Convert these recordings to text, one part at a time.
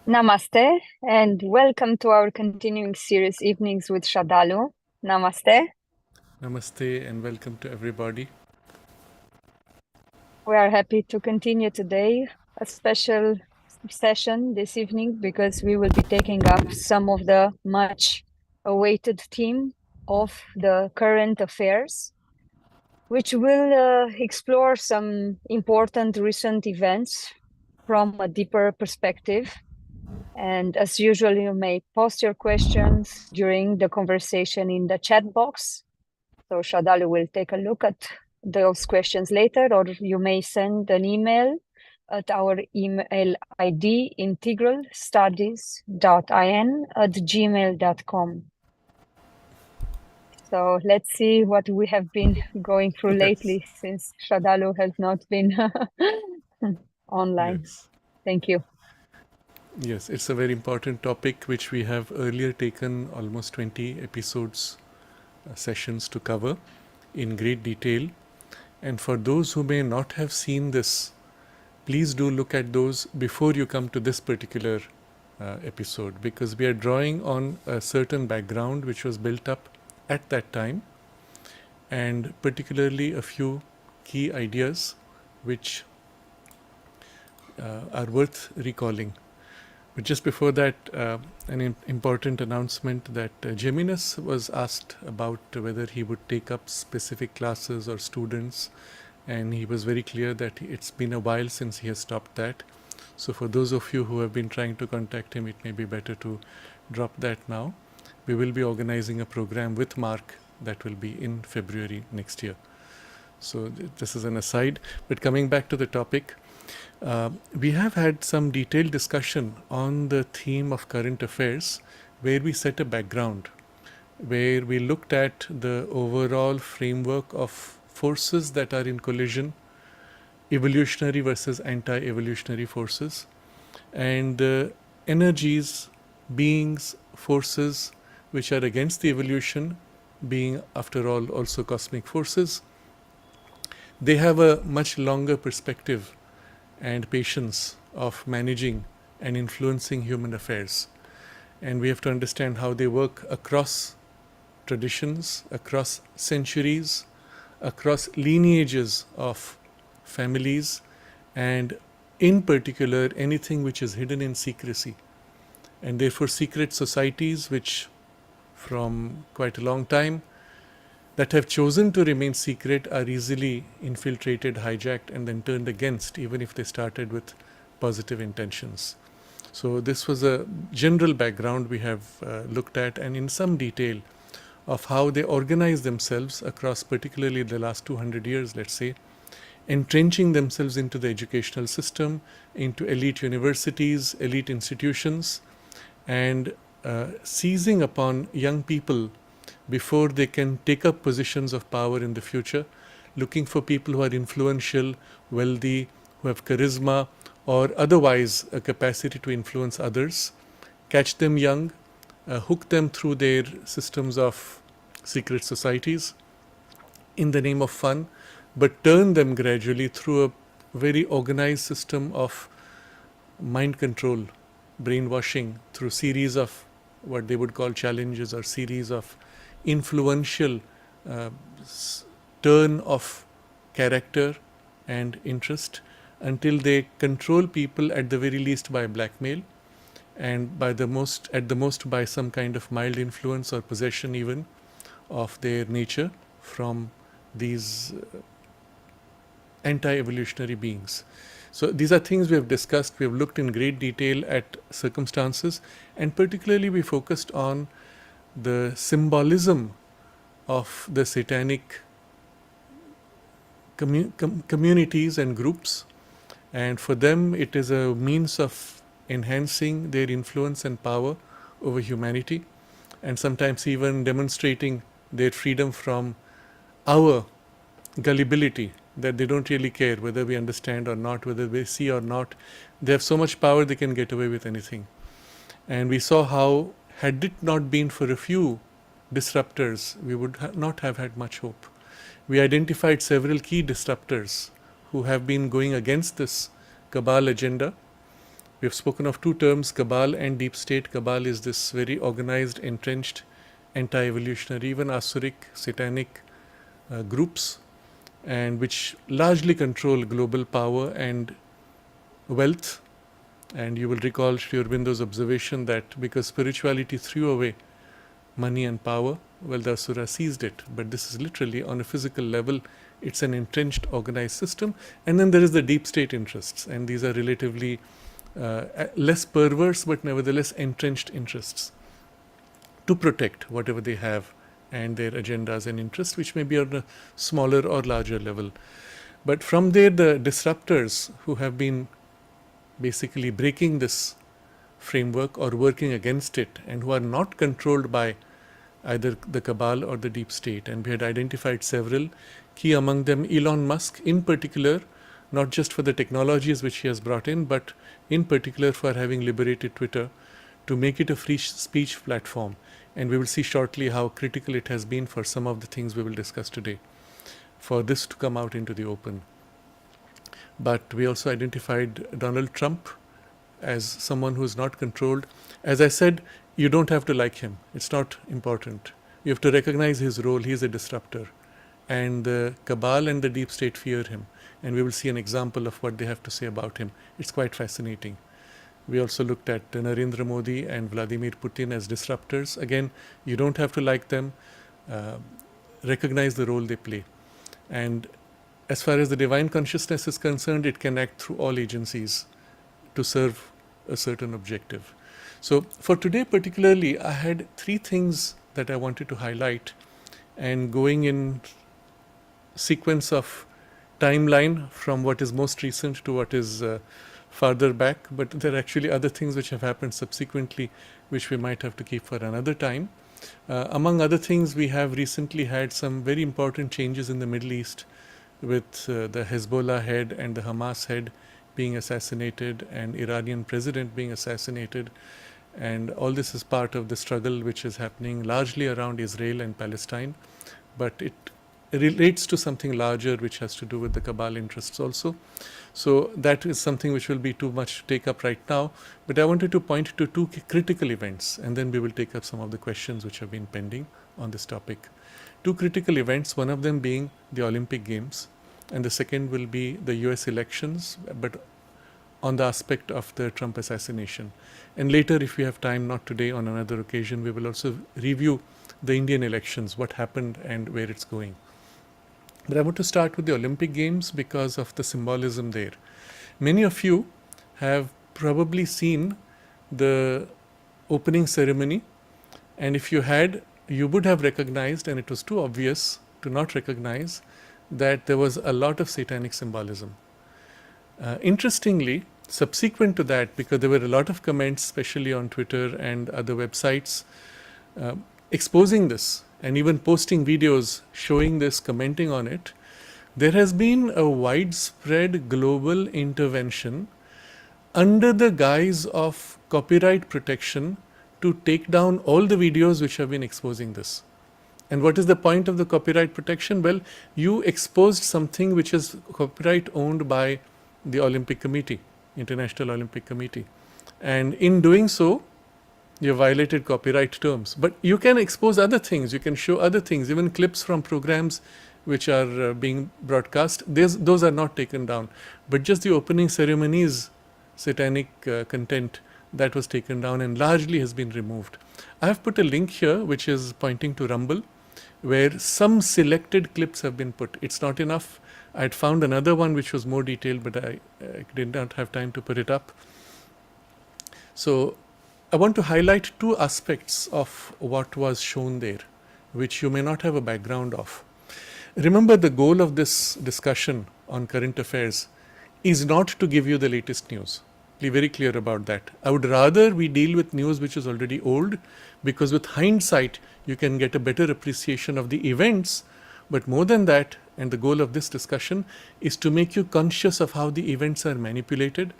Namaste and welcome to our continuing series Evenings with Sraddhalu. Namaste. Namaste and welcome to everybody. We are happy to continue today a special session this evening because we will be taking up some of the much awaited theme of the current affairs, which will explore some important recent events from a deeper perspective. And as usual, you may post your questions during the conversation in the chat box. So Sraddhalu will take a look at those questions later, or you may send an email at our email ID integralstudies.in@gmail.com. So let's see what we have been going through lately since Sraddhalu has not been online. Yes. Thank you. Yes, it's a very important topic which we have earlier taken almost 20 episodes, sessions to cover in great detail. And for those who may not have seen this, please do look at those before you come to this particular episode, because we are drawing on a certain background which was built up at that time, and particularly a few key ideas which are worth recalling. But just before that, an important announcement that Geminus was asked about whether he would take up specific classes or students, and he was very clear that it's been a while since he has stopped that. So for those of you who have been trying to contact him, it may be better to drop that now. We will be organizing a program with Mark that will be in February next year. So this is an aside. But coming back to the topic, we have had some detailed discussion on the theme of current affairs, where we set a background, where we looked at the overall framework of forces that are in collision, evolutionary versus anti-evolutionary forces, and energies, beings, forces which are against the evolution, being after all also cosmic forces. They have a much longer perspective and patience of managing and influencing human affairs. And we have to understand how they work across traditions, across centuries, across lineages of families, and in particular anything which is hidden in secrecy. And therefore secret societies which from quite a long time that have chosen to remain secret are easily infiltrated, hijacked, and then turned against, even if they started with positive intentions. So this was a general background we have looked at, and in some detail of how they organize themselves across particularly the last 200 years, let's say, entrenching themselves into the educational system, into elite universities, elite institutions, and seizing upon young people before they can take up positions of power in the future, looking for people who are influential, wealthy, who have charisma, or otherwise a capacity to influence others, catch them young, hook them through their systems of secret societies in the name of fun, but turn them gradually through a very organized system of mind control, brainwashing, through series of what they would call challenges or series of influential turn of character and interest, until they control people at the very least by blackmail, and by at the most by some kind of mild influence or possession even of their nature from these anti-evolutionary beings. So these are things we have discussed. We have looked in great detail at circumstances, and particularly we focused on the symbolism of the satanic communities and groups, and for them it is a means of enhancing their influence and power over humanity, and sometimes even demonstrating their freedom from our gullibility, that they don't really care whether we understand or not, whether we see or not. They have so much power they can get away with anything. And we saw how, had it not been for a few disruptors, we would not have had much hope. We identified several key disruptors who have been going against this cabal agenda, We have spoken of two terms, cabal and deep state. Cabal is this very organized, entrenched, anti-evolutionary, even asuric, satanic groups, and which largely control global power and wealth. And you will recall Sri Aurobindo's observation that because spirituality threw away money and power, well, the asura seized it. But this is literally on a physical level, it's an entrenched, organized system. And then there is the deep state interests, and these are relatively less perverse but nevertheless entrenched interests to protect whatever they have and their agendas and interests, which may be on a smaller or larger level. But from there, the disruptors who have been basically breaking this framework or working against it, and who are not controlled by either the cabal or the deep state. And we had identified several, key among them Elon Musk in particular, not just for the technologies which he has brought in, but in particular for having liberated Twitter to make it a free speech platform. And we will see shortly how critical it has been for some of the things we will discuss today, for this to come out into the open. But we also identified Donald Trump as someone who is not controlled. As I said, you don't have to like him. It's not important. You have to recognize his role. He is a disruptor. And the cabal and the deep state fear him. And we will see an example of what they have to say about him. It's quite fascinating. We also looked at Narendra Modi and Vladimir Putin as disruptors. Again, you don't have to like them. Recognize the role they play. And as far as the divine consciousness is concerned, it can act through all agencies to serve a certain objective. So for today particularly, I had three things that I wanted to highlight, and going in sequence of timeline from what is most recent to what is farther back, but there are actually other things which have happened subsequently which we might have to keep for another time. Among other things, we have recently had some very important changes in the Middle East, with the Hezbollah head and the Hamas head being assassinated and Iranian president being assassinated. And all this is part of the struggle which is happening largely around Israel and Palestine, but it relates to something larger which has to do with the cabal interests also. So that is something which will be too much to take up right now, but I wanted to point to two critical events, and then we will take up some of the questions which have been pending on this topic. Two critical events, one of them being the Olympic Games, and the second will be the US elections, but on the aspect of the Trump assassination. And later, if we have time, not today, on another occasion, we will also review the Indian elections, what happened and where it's going. But I want to start with the Olympic Games because of the symbolism there. Many of you have probably seen the opening ceremony, and if you had, you would have recognized, and it was too obvious to not recognize, that there was a lot of satanic symbolism. Interestingly, subsequent to that, because there were a lot of comments, especially on Twitter and other websites, exposing this and even posting videos showing this, commenting on it, there has been a widespread global intervention under the guise of copyright protection to take down all the videos which have been exposing this. And what is the point of the copyright protection? Well, you exposed something which is copyright owned by the Olympic Committee, International Olympic Committee. And in doing so, you violated copyright terms. But you can expose other things, you can show other things, even clips from programs which are being broadcast. Those are not taken down. But just the opening ceremonies, satanic content, that was taken down and largely has been removed. I have put a link here which is pointing to Rumble, where some selected clips have been put. It's not enough. I had found another one which was more detailed, but I did not have time to put it up. So I want to highlight two aspects of what was shown there, which you may not have a background of. Remember, the goal of this discussion on current affairs is not to give you the latest news. Be very clear about that. I would rather we deal with news which is already old, because with hindsight, you can get a better appreciation of the events. But more than that, and the goal of this discussion is to make you conscious of how the events are manipulated,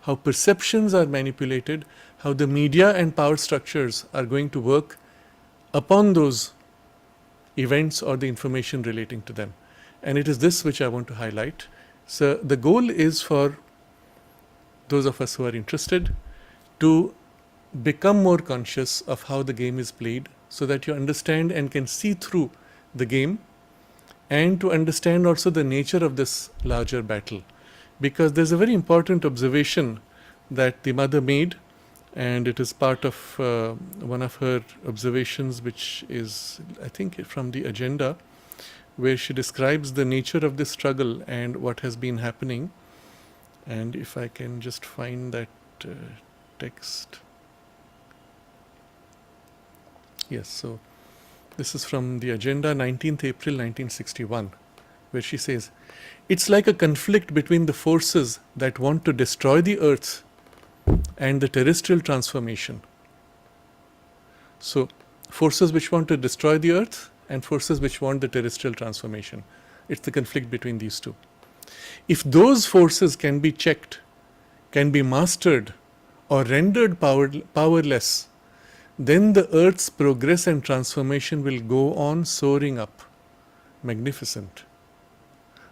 how perceptions are manipulated, how the media and power structures are going to work upon those events or the information relating to them. And it is this which I want to highlight. So the goal is for those of us who are interested, to become more conscious of how the game is played so that you understand and can see through the game, and to understand also the nature of this larger battle. Because there's a very important observation that the mother made, and it is part of one of her observations, which is, I think, from the agenda, where she describes the nature of this struggle and what has been happening. And if I can just find that text. Yes, so this is from the agenda, 19th April 1961, where she says, "It's like a conflict between the forces that want to destroy the earth and the terrestrial transformation." So, forces which want to destroy the earth and forces which want the terrestrial transformation. It's the conflict between these two. If those forces can be checked, can be mastered, or rendered powerless, then the earth's progress and transformation will go on soaring up. Magnificent.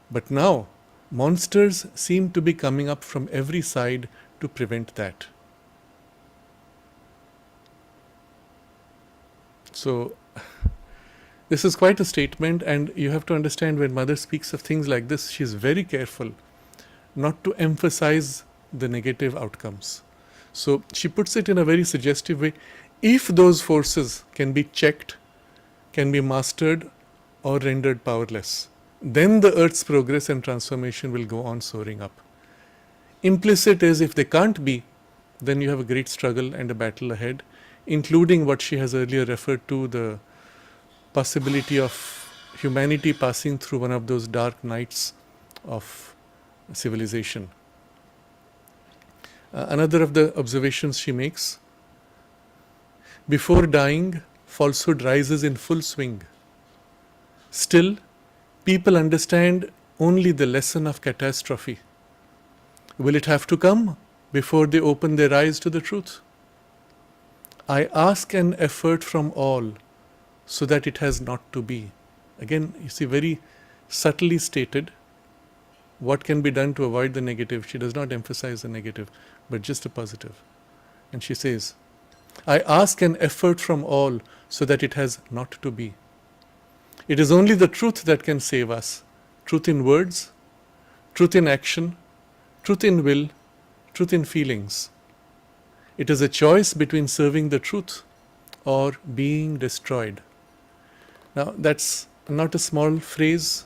But now, monsters seem to be coming up from every side to prevent that. So, this is quite a statement, and you have to understand, when Mother speaks of things like this, she is very careful not to emphasize the negative outcomes. So, she puts it in a very suggestive way. If those forces can be checked, can be mastered, or rendered powerless, then the earth's progress and transformation will go on soaring up. Implicit is, if they can't be, then you have a great struggle and a battle ahead, including what she has earlier referred to, the possibility of humanity passing through one of those dark nights of civilization. Another of the observations she makes: before dying, falsehood rises in full swing. Still, people understand only the lesson of catastrophe. Will it have to come before they open their eyes to the truth? I ask an effort from all so that it has not to be. Again, you see, very subtly stated what can be done to avoid the negative. She does not emphasize the negative, but just a positive. And she says, I ask an effort from all so that it has not to be. It is only the truth that can save us. Truth in words, truth in action, truth in will, truth in feelings. It is a choice between serving the truth or being destroyed. Now, that's not a small phrase,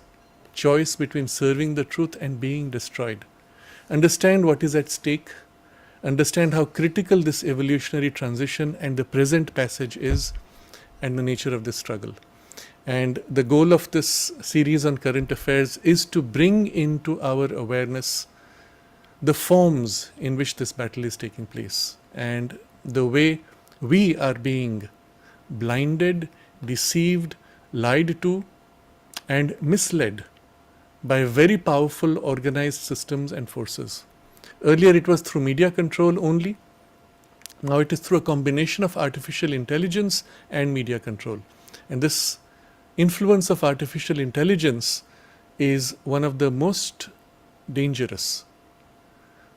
choice between serving the truth and being destroyed. Understand what is at stake. Understand how critical this evolutionary transition and the present passage is, and the nature of this struggle. And the goal of this series on current affairs is to bring into our awareness the forms in which this battle is taking place, and the way we are being blinded, deceived, lied to, and misled by very powerful organized systems and forces. Earlier it was through media control only. Now it is through a combination of artificial intelligence and media control. And this influence of artificial intelligence is one of the most dangerous,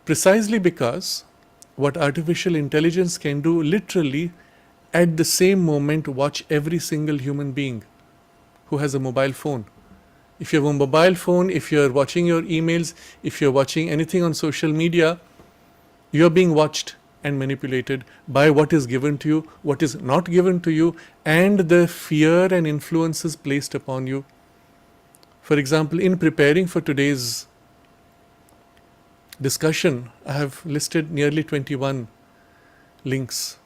precisely because what artificial intelligence can do, literally at the same moment watch every single human being who has a mobile phone. If you have a mobile phone, if you're watching your emails, if you're watching anything on social media, you're being watched and manipulated by what is given to you, what is not given to you, and the fear and influences placed upon you. For example, in preparing for today's discussion, I have listed nearly 21 links.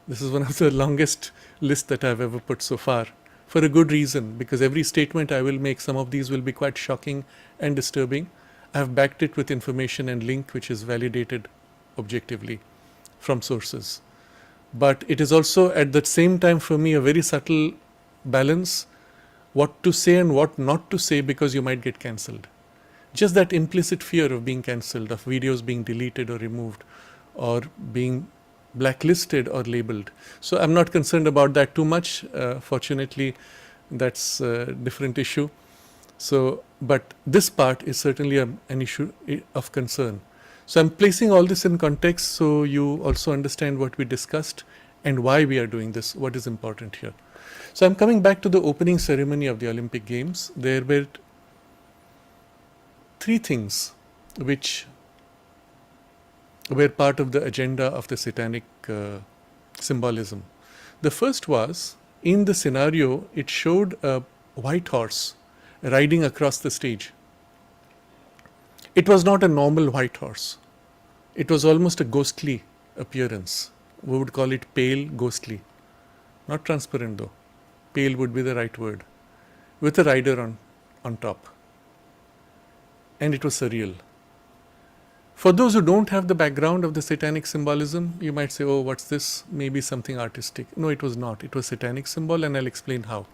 This is one of the longest lists that I've ever put so far, for a good reason, because every statement I will make, some of these will be quite shocking and disturbing. I have backed it with information and link which is validated objectively from sources. But it is also at the same time for me a very subtle balance, what to say and what not to say, because you might get cancelled. Just that implicit fear of being cancelled, of videos being deleted or removed, or being blacklisted or labeled. So I'm not concerned about that too much. Fortunately, that's a different issue. So, but this part is certainly an issue of concern. So I'm placing all this in context so you also understand what we discussed and why we are doing this, what is important here. So I'm coming back to the opening ceremony of the Olympic Games. There were three things which were part of the agenda of the satanic symbolism. The first was, in the scenario, it showed a white horse riding across the stage. It was not a normal white horse. It was almost a ghostly appearance. We would call it pale, ghostly. Not transparent though. Pale would be the right word. With a rider on top. And it was surreal. For those who don't have the background of the satanic symbolism, you might say, oh, what's this? Maybe something artistic. No, it was not. It was satanic symbol, and I'll explain how.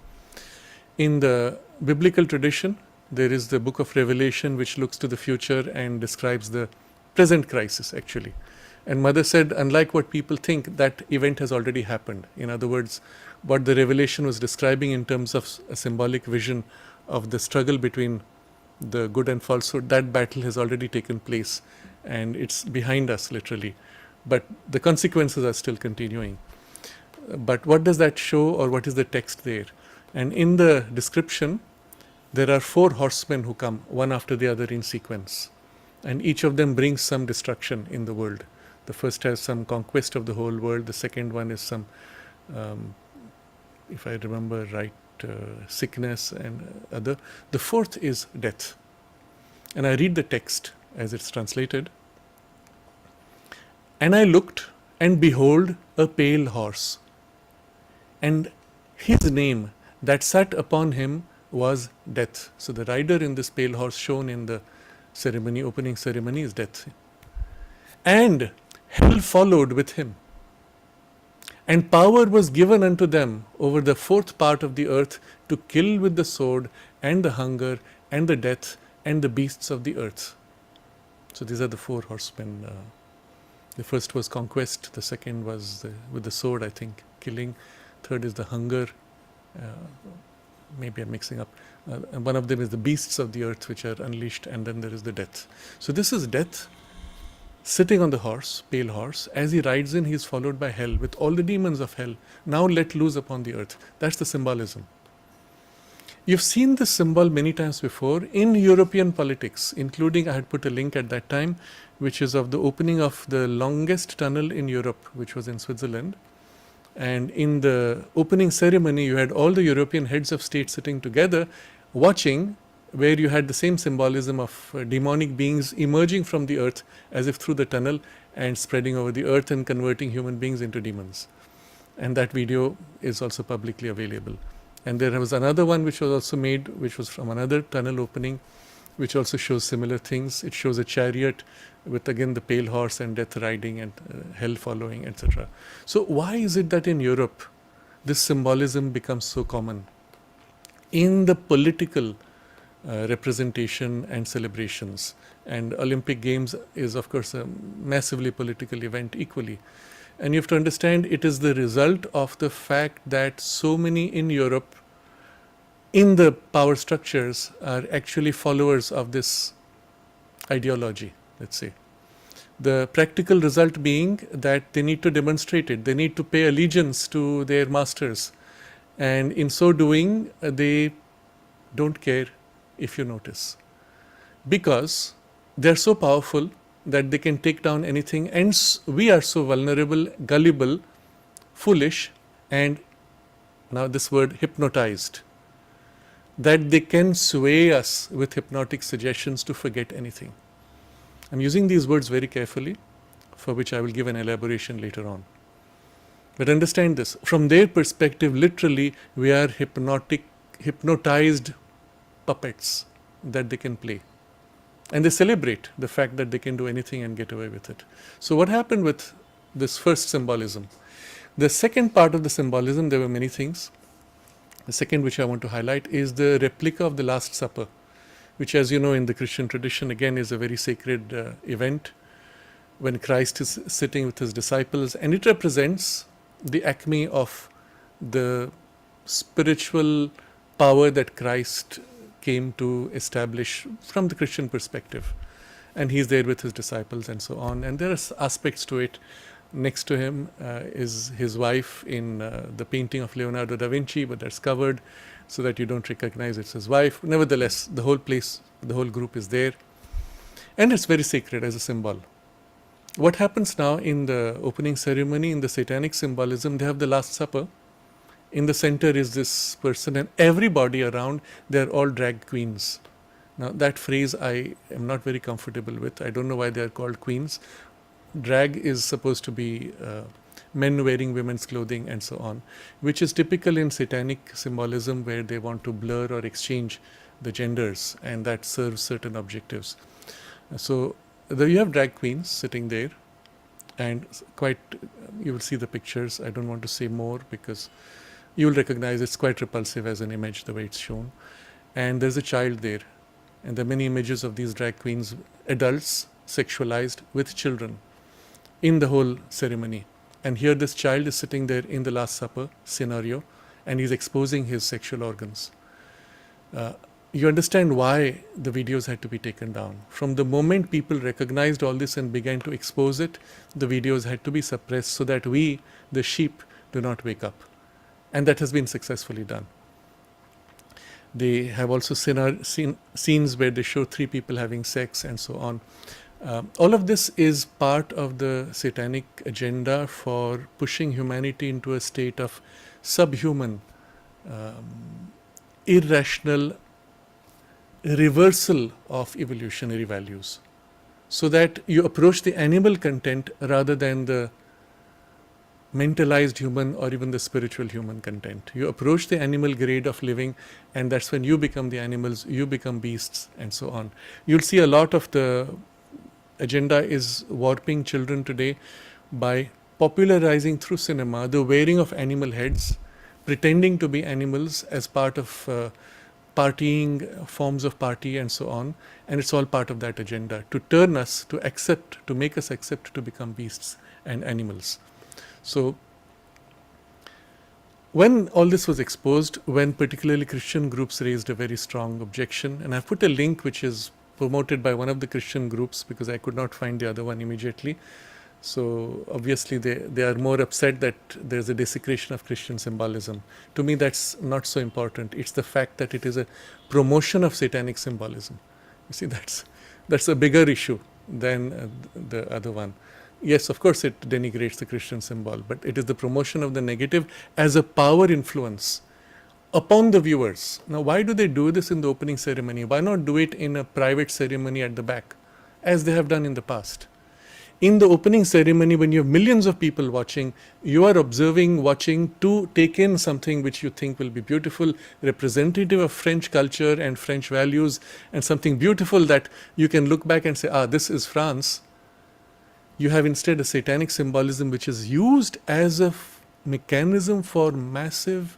In the biblical tradition, there is the book of Revelation, which looks to the future and describes the present crisis, actually. And Mother said, unlike what people think, that event has already happened. In other words, what the Revelation was describing in terms of a symbolic vision of the struggle between the good and falsehood, that battle has already taken place. And it's behind us, literally. But the consequences are still continuing. But what does that show, or what is the text there? And in the description, there are 4 horsemen who come, one after the other in sequence. And each of them brings some destruction in the world. The first has some conquest of the whole world. The second one is some, if I remember right, sickness and other. The fourth is death. And I read the text as it's translated. And I looked, and behold, a pale horse. And his name that sat upon him was Death. So the rider in this pale horse shown in the ceremony, opening ceremony, is Death. And hell followed with him. And power was given unto them over the 4th part of the earth to kill with the sword and the hunger and the death and the beasts of the earth. So these are the 4 horsemen. The first was conquest. The second was with the sword, I think, killing. Third is the hunger. Maybe I'm mixing up. And one of them is the beasts of the earth, which are unleashed, and then there is the death. So this is death sitting on the horse, pale horse. As he rides in, he is followed by hell with all the demons of hell, now let loose upon the earth. That's the symbolism. You've seen this symbol many times before in European politics, including, I had put a link at that time, which is of the opening of the longest tunnel in Europe, which was in Switzerland. And in the opening ceremony, you had all the European heads of state sitting together, watching, where you had the same symbolism of demonic beings emerging from the earth as if through the tunnel and spreading over the earth and converting human beings into demons. And that video is also publicly available. And there was another one which was also made, which was from another tunnel opening, which also shows similar things. It shows a chariot with again the pale horse and death riding and hell following, etc. So why is it that in Europe this symbolism becomes so common in the political representation and celebrations? And Olympic Games is of course a massively political event equally. And you have to understand, it is the result of the fact that so many in Europe, in the power structures, are actually followers of this ideology, let's say. The practical result being that they need to demonstrate it. They need to pay allegiance to their masters. And in so doing, they don't care if you notice. Because they're so powerful that they can take down anything, and we are so vulnerable, gullible, foolish, and now this word hypnotized, that they can sway us with hypnotic suggestions to forget anything. I'm using these words very carefully, for which I will give an elaboration later on. But understand this, from their perspective, literally, we are hypnotized puppets that they can play. And they celebrate the fact that they can do anything and get away with it. So what happened with this first symbolism? The second part of the symbolism, there were many things. The second which I want to highlight is the replica of the Last Supper, which, as you know, in the Christian tradition, again, is a very sacred event when Christ is sitting with his disciples, and it represents the acme of the spiritual power that Christ came to establish from the Christian perspective. and he's there with his disciples and so on. And there are aspects to it. Next to him is his wife in the painting of Leonardo da Vinci, but that's covered so that you don't recognize it's his wife. Nevertheless, the whole place, the whole group is there, and it's very sacred as a symbol. What happens now in the opening ceremony, in the satanic symbolism, they have the Last Supper. In the center is this person, and everybody around, they're all drag queens. Now, that phrase I am not very comfortable with. I don't know why they are called queens. Drag is supposed to be men wearing women's clothing and so on, which is typical in satanic symbolism, where they want to blur or exchange the genders, and that serves certain objectives. So you have drag queens sitting there, and quite, you will see the pictures. I don't want to say more because you will recognize it's quite repulsive as an image, the way it's shown. And there's a child there, and there are many images of these drag queens, adults, sexualized, with children in the whole ceremony. And here this child is sitting there in the Last Supper scenario, and he's exposing his sexual organs. You understand why the videos had to be taken down. From the moment people recognized all this and began to expose it, the videos had to be suppressed so that we, the sheep, do not wake up. And that has been successfully done. They have also seen scenes where they show 3 people having sex and so on. All of this is part of the satanic agenda for pushing humanity into a state of subhuman, irrational reversal of evolutionary values, so that you approach the animal content rather than the mentalized human or even the spiritual human content. You approach the animal grade of living, and that's when you become the animals, you become beasts, and so on. You'll see a lot of the agenda is warping children today by popularizing through cinema the wearing of animal heads, pretending to be animals as part of partying, forms of party and so on, and it's all part of that agenda to turn us, to accept, to make us accept to become beasts and animals. So when all this was exposed, when particularly Christian groups raised a very strong objection, and I've put a link which is promoted by one of the Christian groups because I could not find the other one immediately. So obviously they are more upset that there's a desecration of Christian symbolism. To me, that's not so important. It's the fact that it is a promotion of satanic symbolism. You see, that's a bigger issue than the other one. Yes, of course it denigrates the Christian symbol, but it is the promotion of the negative as a power influence upon the viewers. Now, why do they do this in the opening ceremony? Why not do it in a private ceremony at the back, as they have done in the past? In the opening ceremony, when you have millions of people watching, you are observing, watching to take in something which you think will be beautiful, representative of French culture and French values, and something beautiful that you can look back and say, this is France. You have instead a satanic symbolism which is used as a mechanism for massive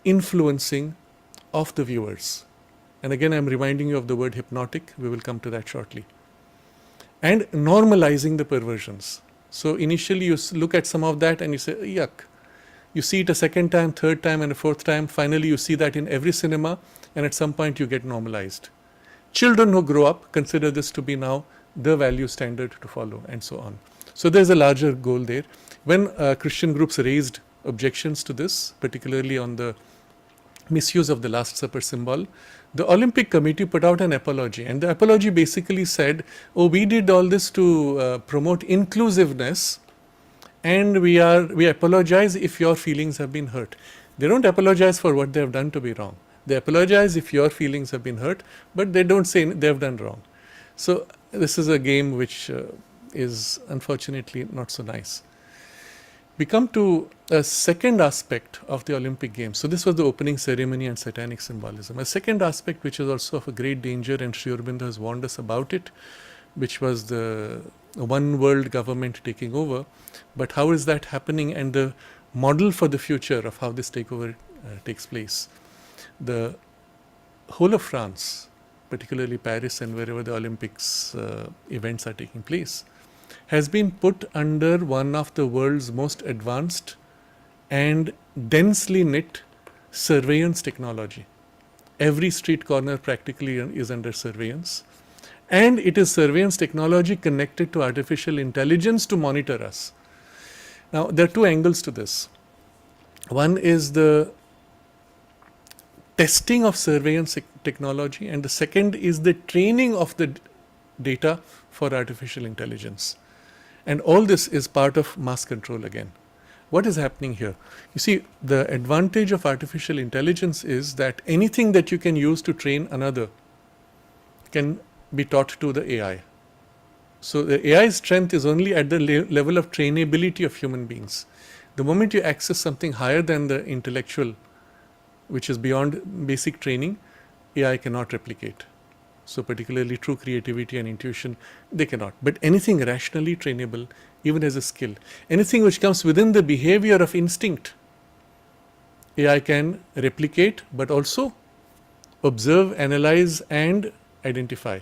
influencing of the viewers. And again, I'm reminding you of the word hypnotic. We will come to that shortly. And normalizing the perversions. So initially you look at some of that and you say, yuck. You see it a second time, third time, and a fourth time. Finally, you see that in every cinema, and at some point you get normalized. Children who grow up consider this to be now the value standard to follow, and so on. So there's a larger goal there. When Christian groups raised objections to this, particularly on the misuse of the Last Supper symbol, the Olympic Committee put out an apology, and the apology basically said, we did all this to promote inclusiveness, and we apologize if your feelings have been hurt. They don't apologize for what they have done to be wrong. They apologize if your feelings have been hurt, but they don't say they have done wrong. So this is a game which is unfortunately not so nice. We come to a second aspect of the Olympic Games. So this was the opening ceremony and satanic symbolism. A second aspect which is also of a great danger, and Sri Aurobindo has warned us about it, which was the one world government taking over. But how is that happening, and the model for the future of how this takeover takes place? The whole of France, particularly Paris and wherever the Olympics events are taking place, has been put under one of the world's most advanced and densely knit surveillance technology. Every street corner practically is under surveillance, and it is surveillance technology connected to artificial intelligence to monitor us. Now, there are two angles to this. One is the testing of surveillance technology, and the second is the training of the data for artificial intelligence. And all this is part of mass control again. What is happening here? You see, the advantage of artificial intelligence is that anything that you can use to train another can be taught to the AI. So the AI's strength is only at the level of trainability of human beings. The moment you access something higher than the intellectual, which is beyond basic training, AI cannot replicate. So particularly true creativity and intuition, they cannot. But anything rationally trainable, even as a skill, anything which comes within the behavior of instinct, AI can replicate, but also observe, analyze, and identify.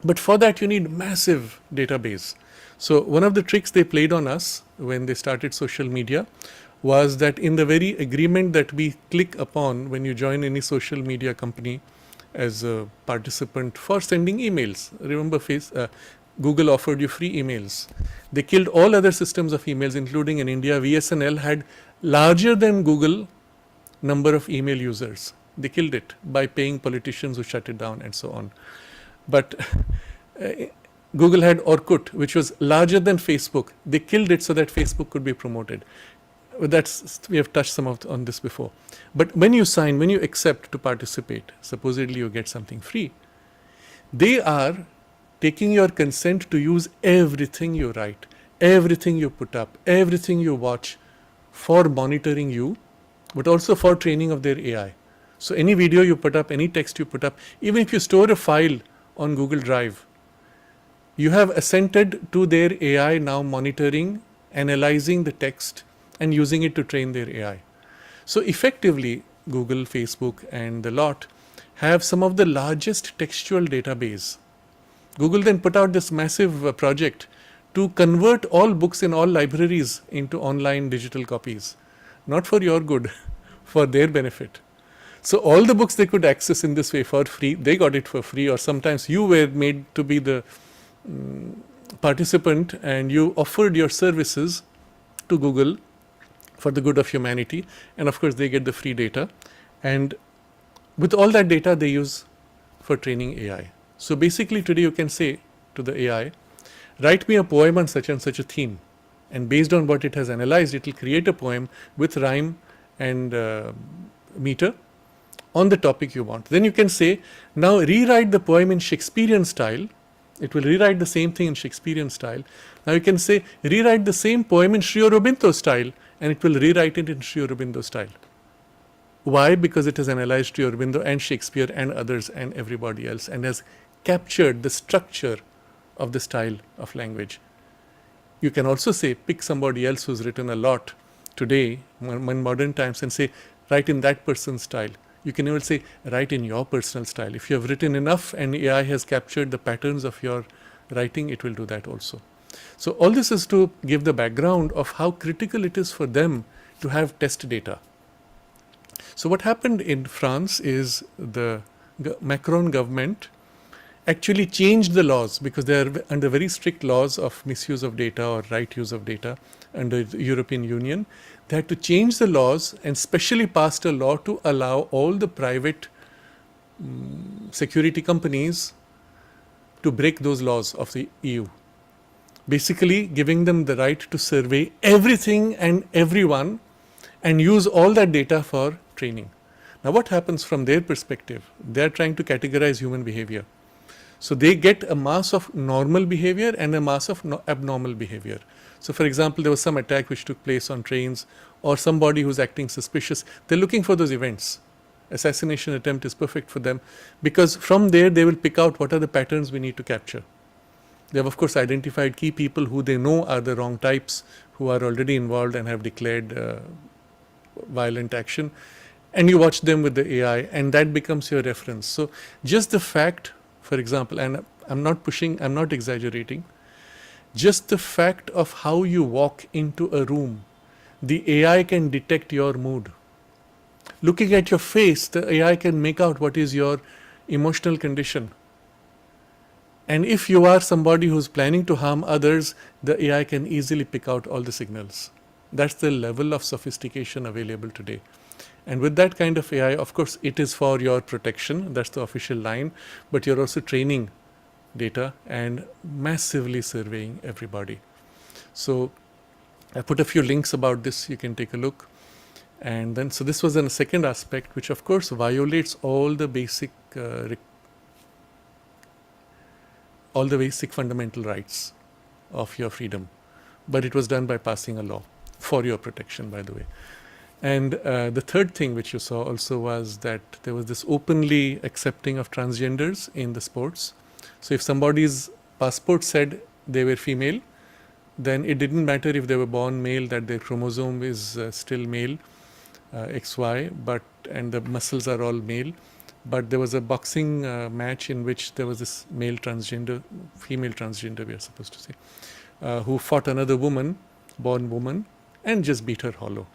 But for that you need massive database. So one of the tricks they played on us when they started social media was that in the very agreement that we click upon when you join any social media company as a participant for sending emails. Remember, Google offered you free emails. They killed all other systems of emails, including in India. VSNL had larger than Google number of email users. They killed it by paying politicians who shut it down and so on. But Google had Orkut, which was larger than Facebook. They killed it so that Facebook could be promoted. We have touched some on this before. But when you sign, when you accept to participate, supposedly you get something free, they are taking your consent to use everything you write, everything you put up, everything you watch for monitoring you, but also for training of their AI. So any video you put up, any text you put up, even if you store a file on Google Drive, you have assented to their AI now monitoring, analyzing the text, and using it to train their AI. So effectively, Google, Facebook, and the lot have some of the largest textual database. Google then put out this massive project to convert all books in all libraries into online digital copies. Not for your good, for their benefit. So all the books they could access in this way for free, they got it for free, or sometimes you were made to be the participant and you offered your services to Google for the good of humanity, and of course they get the free data, and with all that data they use for training AI. So basically today you can say to the AI, write me a poem on such and such a theme, and based on what it has analyzed, it will create a poem with rhyme and meter on the topic you want. Then you can say, now rewrite the poem in Shakespearean style. It will rewrite the same thing in Shakespearean style. Now you can say, rewrite the same poem in Sri Aurobindo style, and it will rewrite it in Sri Aurobindo style. Why? Because it has analyzed Sri Aurobindo and Shakespeare and others and everybody else, and has captured the structure of the style of language. You can also say, pick somebody else who's written a lot today, in modern times, and say, write in that person's style. You can even say, write in your personal style. If you have written enough and AI has captured the patterns of your writing, it will do that also. So all this is to give the background of how critical it is for them to have test data. So what happened in France is the Macron government actually changed the laws, because they are under very strict laws of misuse of data or right use of data under the European Union. They had to change the laws and specially passed a law to allow all the private security companies to break those laws of the EU. Basically giving them the right to survey everything and everyone and use all that data for training. Now what happens from their perspective? They are trying to categorize human behavior. So they get a mass of normal behavior and a mass of abnormal behavior. So for example, there was some attack which took place on trains, or somebody who's acting suspicious. They're looking for those events. Assassination attempt is perfect for them, because from there they will pick out what are the patterns we need to capture. They have of course identified key people who they know are the wrong types, who are already involved and have declared violent action, and you watch them with the AI, and that becomes your reference. So just the fact, for example, and I'm not pushing, I'm not exaggerating, just the fact of how you walk into a room, the AI can detect your mood. Looking at your face, the AI can make out what is your emotional condition. And if you are somebody who's planning to harm others, the AI can easily pick out all the signals. That's the level of sophistication available today. And with that kind of AI, of course, it is for your protection. That's the official line. But you're also training data and massively surveying everybody. So I put a few links about this. You can take a look. And then, so this was a second aspect, which of course violates all the basic fundamental rights of your freedom. But it was done by passing a law for your protection, by the way. And the third thing which you saw also was that there was this openly accepting of transgenders in the sports. So if somebody's passport said they were female, then it didn't matter if they were born male, that their chromosome is still male, XY, and the muscles are all male. But there was a boxing match in which there was this female transgender, we are supposed to say, who fought another woman, born woman, and just beat her hollow.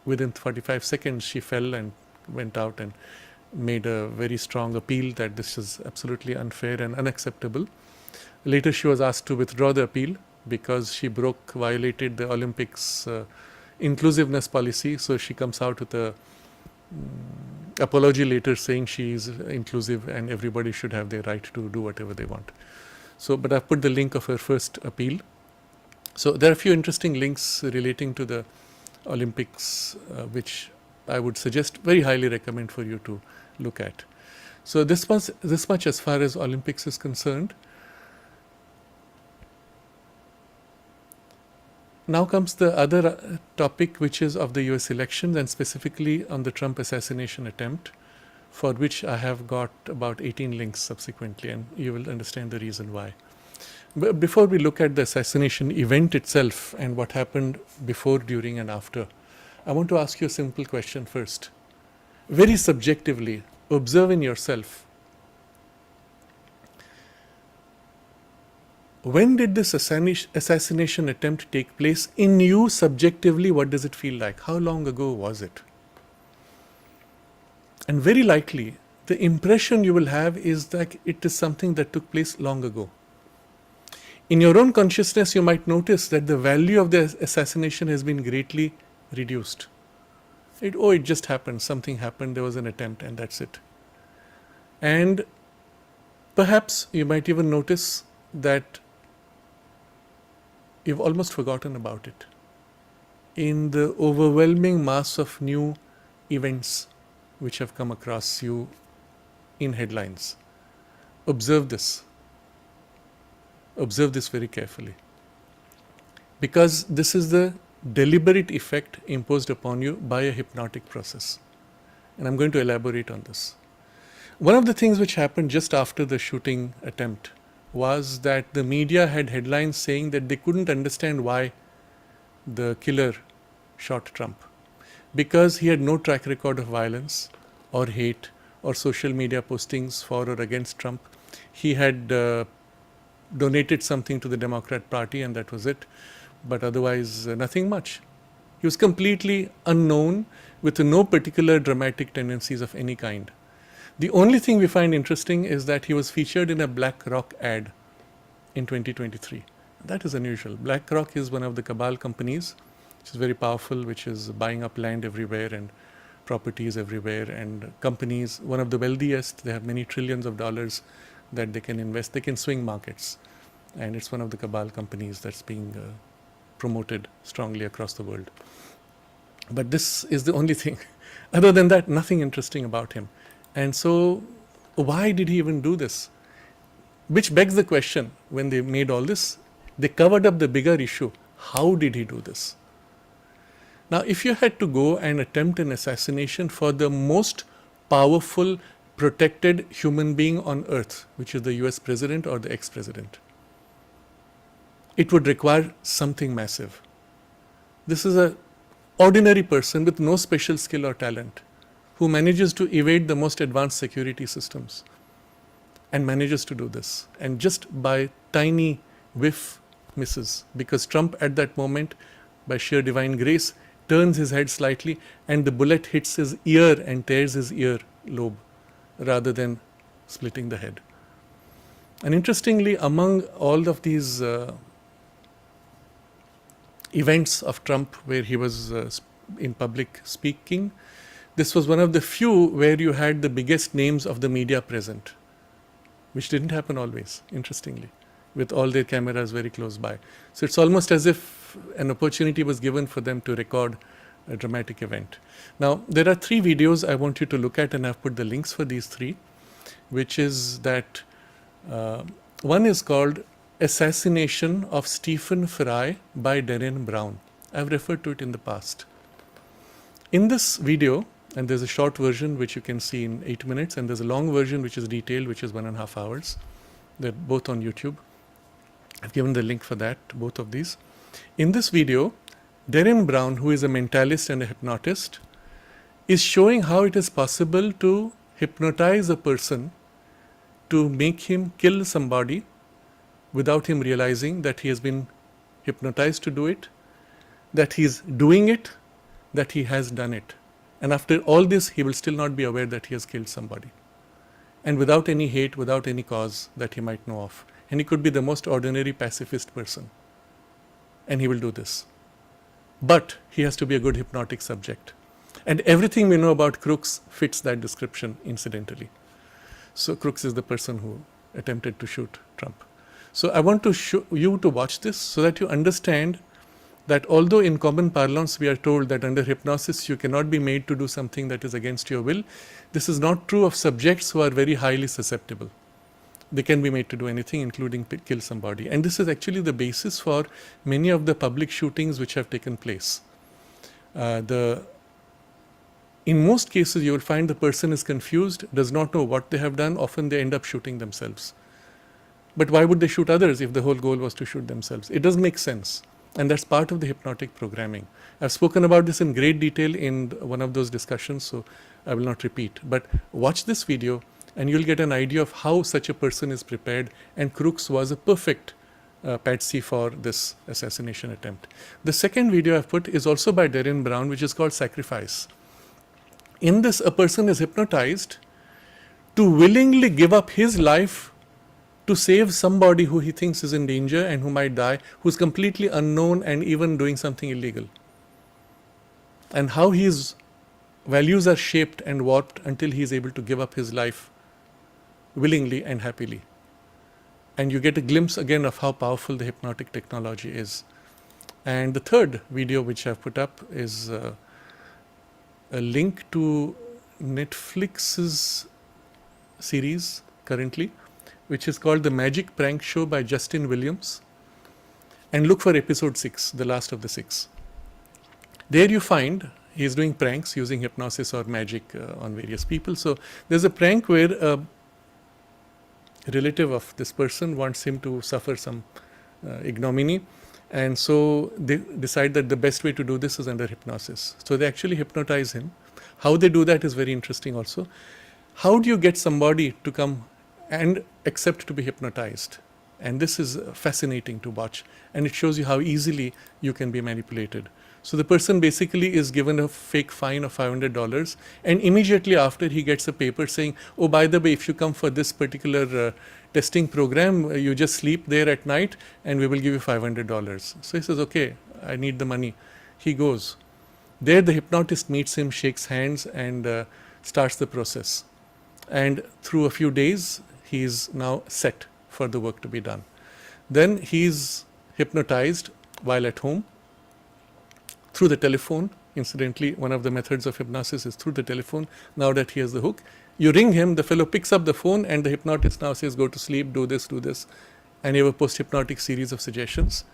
Within 45 seconds, she fell and went out and made a very strong appeal that this is absolutely unfair and unacceptable. Later, she was asked to withdraw the appeal because she violated the Olympics inclusiveness policy. So she comes out with a apology later saying she is inclusive and everybody should have their right to do whatever they want. So, but I've put the link of her first appeal. So there are a few interesting links relating to the Olympics, which I would suggest, very highly recommend for you to look at. So this much as far as Olympics is concerned. Now comes the other topic, which is of the US elections and specifically on the Trump assassination attempt, for which I have got about 18 links subsequently, and you will understand the reason why. But before we look at the assassination event itself and what happened before, during, and after, I want to ask you a simple question first. Very subjectively, observe in yourself. When did this assassination attempt take place? In you, subjectively, what does it feel like? How long ago was it? And very likely, the impression you will have is that it is something that took place long ago. In your own consciousness, you might notice that the value of the assassination has been greatly reduced. It just happened, something happened, there was an attempt, and that's it. And perhaps you might even notice that you've almost forgotten about it in the overwhelming mass of new events which have come across you in headlines. Observe this. Observe this very carefully, because this is the deliberate effect imposed upon you by a hypnotic process. And I'm going to elaborate on this. One of the things which happened just after the shooting attempt was that the media had headlines saying that they couldn't understand why the killer shot Trump, because he had no track record of violence or hate or social media postings for or against Trump. He had donated something to the Democrat Party and that was it, but otherwise nothing much. He was completely unknown with no particular dramatic tendencies of any kind. The only thing we find interesting is that he was featured in a BlackRock ad in 2023. That is unusual. BlackRock is one of the cabal companies, which is very powerful, which is buying up land everywhere and properties everywhere, and companies, one of the wealthiest. They have many trillions of dollars that they can invest. They can swing markets, and it's one of the cabal companies that's being promoted strongly across the world. But this is the only thing. Other than that, nothing interesting about him. And so why did he even do this? Which begs the question, when they made all this, they covered up the bigger issue. How did he do this? Now, if you had to go and attempt an assassination for the most powerful, protected human being on earth, which is the US president or the ex-president, it would require something massive. This is an ordinary person with no special skill or talent who manages to evade the most advanced security systems and manages to do this. And just by tiny whiff misses, because Trump at that moment, by sheer divine grace, turns his head slightly and the bullet hits his ear and tears his ear lobe rather than splitting the head. And interestingly, among all of these events of Trump where he was in public speaking, this was one of the few where you had the biggest names of the media present, which didn't happen always, interestingly, with all their cameras very close by. So it's almost as if an opportunity was given for them to record a dramatic event. Now, there are 3 videos I want you to look at, and I've put the links for these 3, which is that one is called Assassination of Stephen Fry by Darren Brown. I've referred to it in the past. In this video, and there's a short version which you can see in 8 minutes, and there's a long version which is detailed, which is 1.5 hours. They're both on YouTube. I've given the link for that, both of these. In this video, Darren Brown, who is a mentalist and a hypnotist, is showing how it is possible to hypnotize a person to make him kill somebody without him realizing that he has been hypnotized to do it, that he is doing it, that he has done it. And after all this, he will still not be aware that he has killed somebody. And without any hate, without any cause that he might know of. And he could be the most ordinary pacifist person. And he will do this. But he has to be a good hypnotic subject. And everything we know about Crooks fits that description, incidentally. So Crooks is the person who attempted to shoot Trump. So I want to show you to watch this so that you understand that although in common parlance we are told that under hypnosis you cannot be made to do something that is against your will, this is not true of subjects who are very highly susceptible. They can be made to do anything, including kill somebody. And this is actually the basis for many of the public shootings which have taken place. In most cases, you will find the person is confused, does not know what they have done. Often they end up shooting themselves. But why would they shoot others if the whole goal was to shoot themselves? It doesn't make sense. And that's part of the hypnotic programming. I've spoken about this in great detail in one of those discussions, so I will not repeat. But watch this video and you'll get an idea of how such a person is prepared. And Crooks was a perfect patsy for this assassination attempt. The second video I've put is also by Darren Brown, which is called Sacrifice. In this, a person is hypnotized to willingly give up his life to save somebody who he thinks is in danger and who might die, who's completely unknown and even doing something illegal. And how his values are shaped and warped until he is able to give up his life willingly and happily. And you get a glimpse again of how powerful the hypnotic technology is. And the third video which I've put up is a link to Netflix's series currently, which is called The Magic Prank Show by Justin Williams. And look for episode 6, the last of the 6. There you find he's doing pranks using hypnosis or magic on various people. So there's a prank where a relative of this person wants him to suffer some ignominy. And so they decide that the best way to do this is under hypnosis. So they actually hypnotize him. How they do that is very interesting also. How do you get somebody to come and accept to be hypnotized? And this is fascinating to watch. And it shows you how easily you can be manipulated. So the person basically is given a fake fine of $500, and immediately after he gets a paper saying, oh, by the way, if you come for this particular testing program, you just sleep there at night and we will give you $500. So he says, okay, I need the money. He goes. There the hypnotist meets him, shakes hands and starts the process. And through a few days, he is now set for the work to be done. Then he is hypnotized while at home through the telephone. Incidentally, one of the methods of hypnosis is through the telephone. Now that he has the hook, you ring him, the fellow picks up the phone and the hypnotist now says, go to sleep, do this, and you have a post-hypnotic series of suggestions.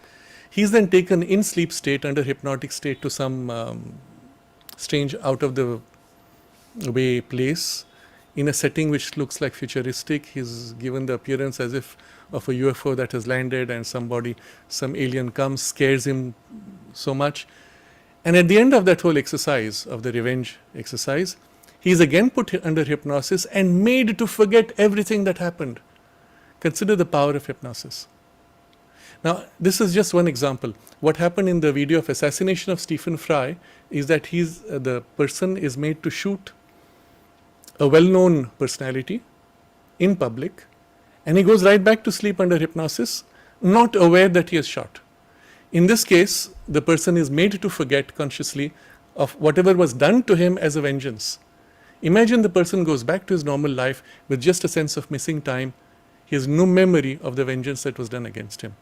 He's then taken in sleep state, under hypnotic state, to some strange out of the way place in a setting which looks like futuristic. He's given the appearance as if of a UFO that has landed and some alien comes, scares him so much. And at the end of that whole exercise, of the revenge exercise, he is again put under hypnosis and made to forget everything that happened. Consider the power of hypnosis. Now, this is just one example. What happened in the video of assassination of Stephen Fry is that the person is made to shoot a well-known personality in public And he goes right back to sleep under hypnosis, not aware that he is shot. In this case, the person is made to forget consciously of whatever was done to him as a vengeance. Imagine the person goes back to his normal life with just a sense of missing time. He has no memory of the vengeance that was done against him.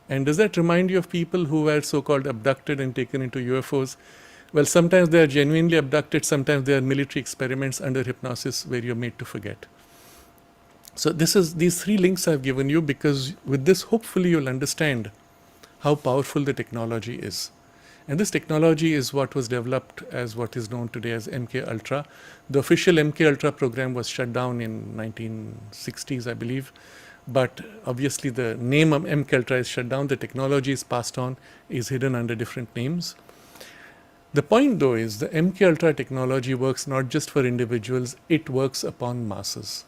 And does that remind you of people who were so-called abducted and taken into UFOs? Well, sometimes they are genuinely abducted, sometimes they are military experiments under hypnosis where you're made to forget. So these three links I've given you because with this hopefully you'll understand how powerful the technology is. And this technology is what was developed as what is known today as MK Ultra. The official MK Ultra program was shut down in 1960s, I believe. But obviously the name of MK Ultra is shut down. The technology is passed on, is hidden under different names. The point though is the MK Ultra technology works not just for individuals, it works upon masses.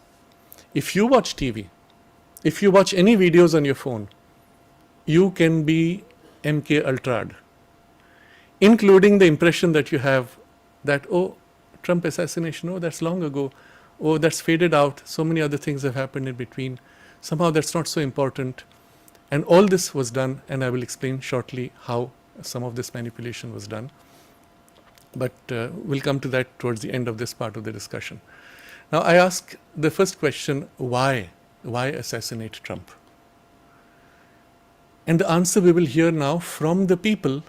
If you watch TV, if you watch any videos on your phone, you can be MK Ultra'd, including the impression that you have that, oh, Trump assassination, oh, that's long ago, oh, that's faded out, so many other things have happened in between, somehow that's not so important. And all this was done, and I will explain shortly how some of this manipulation was done. But we'll come to that towards the end of this part of the discussion. Now I ask the first question, why? Why assassinate Trump? And the answer we will hear now from the people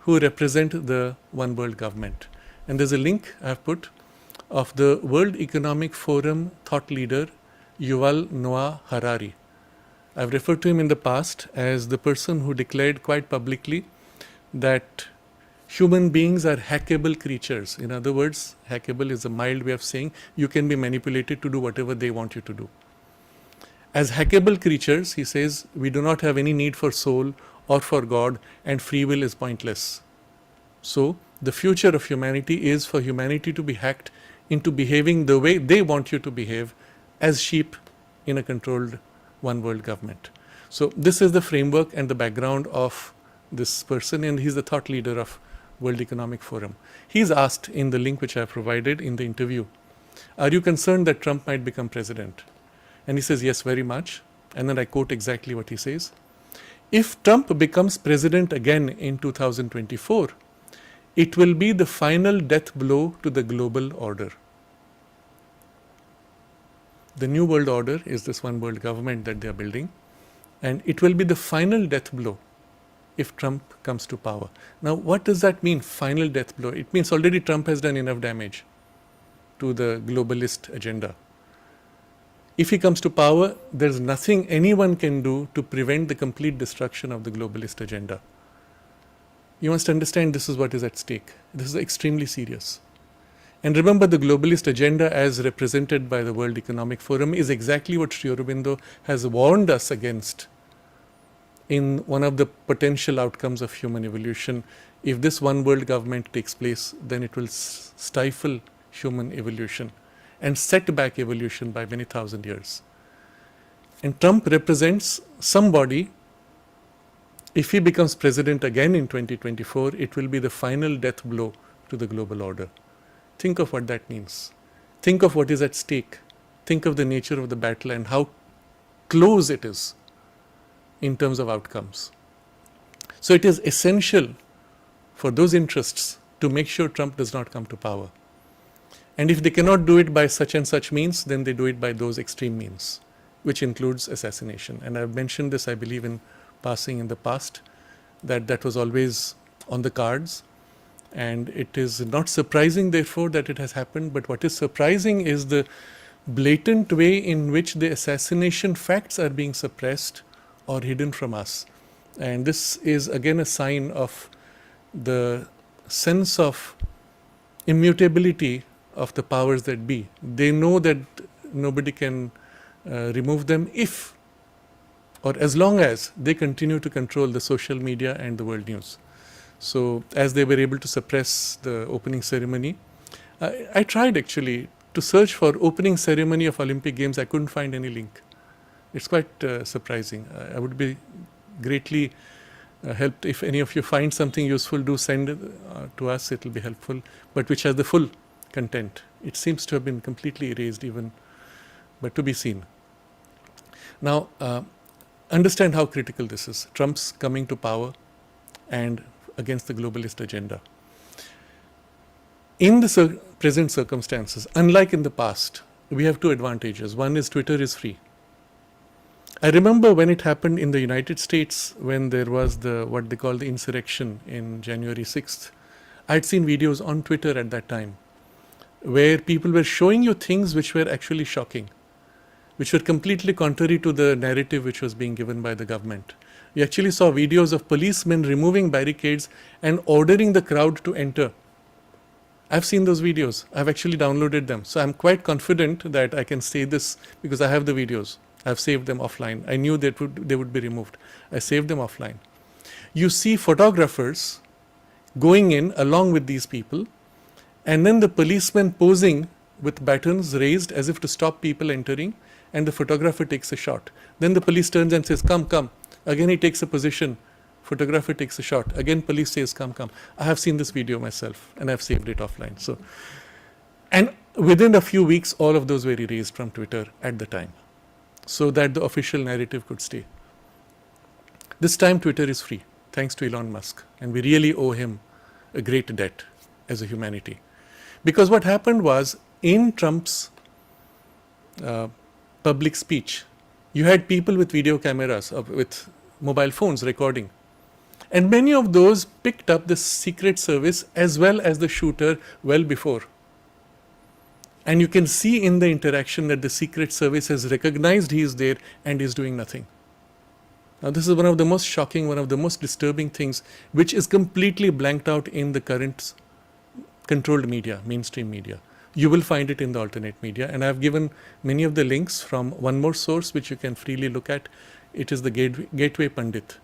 who represent the One World government. And there's a link I have put of the World Economic Forum thought leader Yuval Noah Harari. I've referred to him in the past as the person who declared quite publicly that human beings are hackable creatures. In other words, hackable is a mild way of saying you can be manipulated to do whatever they want you to do. As hackable creatures, he says, we do not have any need for soul or for God, and free will is pointless. So, the future of humanity is for humanity to be hacked into behaving the way they want you to behave as sheep in a controlled one world government. So, this is the framework and the background of this person, and he's the thought leader of World Economic Forum. He's asked in the link which I have provided in the interview, are you concerned that Trump might become president? And he says, yes, very much. And then I quote exactly what he says. If Trump becomes president again in 2024, it will be the final death blow to the global order. The new world order is this one world government that they are building, and it will be the final death blow if Trump comes to power. Now, what does that mean, final death blow? It means already Trump has done enough damage to the globalist agenda. If he comes to power, there's nothing anyone can do to prevent the complete destruction of the globalist agenda. You must understand this is what is at stake. This is extremely serious. And remember, the globalist agenda as represented by the World Economic Forum is exactly what Sri Aurobindo has warned us against in one of the potential outcomes of human evolution. If this one world government takes place, then it will stifle human evolution and set back evolution by many thousand years. And Trump represents somebody. If he becomes president again in 2024, it will be the final death blow to the global order. Think of what that means. Think of what is at stake. Think of the nature of the battle and how close it is in terms of outcomes. So it is essential for those interests to make sure Trump does not come to power. And if they cannot do it by such and such means, then they do it by those extreme means, which includes assassination. And I've mentioned this, I believe, in passing in the past, that was always on the cards. And it is not surprising, therefore, that it has happened. But what is surprising is the blatant way in which the assassination facts are being suppressed or hidden from us. And this is again a sign of the sense of immutability of the powers that be. They know that nobody can remove them if or as long as they continue to control the social media and the world news. So as they were able to suppress the opening ceremony, I tried actually to search for opening ceremony of Olympic Games. I couldn't find any link. It's quite surprising. I would be greatly helped if any of you find something useful. Do send to us, it will be helpful, but which has the full content. It seems to have been completely erased even, but to be seen. Now, understand how critical this is. Trump's coming to power and against the globalist agenda. In the present circumstances, unlike in the past, we have two advantages. One is Twitter is free. I remember when it happened in the United States, when there was what they call the insurrection in January 6th. I'd seen videos on Twitter at that time where people were showing you things which were actually shocking, which were completely contrary to the narrative which was being given by the government. You actually saw videos of policemen removing barricades and ordering the crowd to enter. I've seen those videos. I've actually downloaded them. So I'm quite confident that I can say this because I have the videos. I've saved them offline. I knew that they would be removed. I saved them offline. You see photographers going in along with these people, and then the policemen posing with batons raised as if to stop people entering, and the photographer takes a shot. Then the police turns and says, come, come. Again he takes a position. Photographer takes a shot. Again police says, come, come. I have seen this video myself and I've saved it offline. So, and within a few weeks, all of those were erased from Twitter at the time, so that the official narrative could stay. This time Twitter is free, thanks to Elon Musk, and we really owe him a great debt as a humanity. Because what happened was, in Trump's public speech, you had people with video cameras, with mobile phones recording. And many of those picked up the Secret Service as well as the shooter well before. And you can see in the interaction that the Secret Service has recognized he is there and is doing nothing. Now this is one of the most shocking, one of the most disturbing things, which is completely blanked out in the current controlled media, mainstream media. You will find it in the alternate media, and I've given many of the links from one more source which you can freely look at. It is the Gateway Pundit.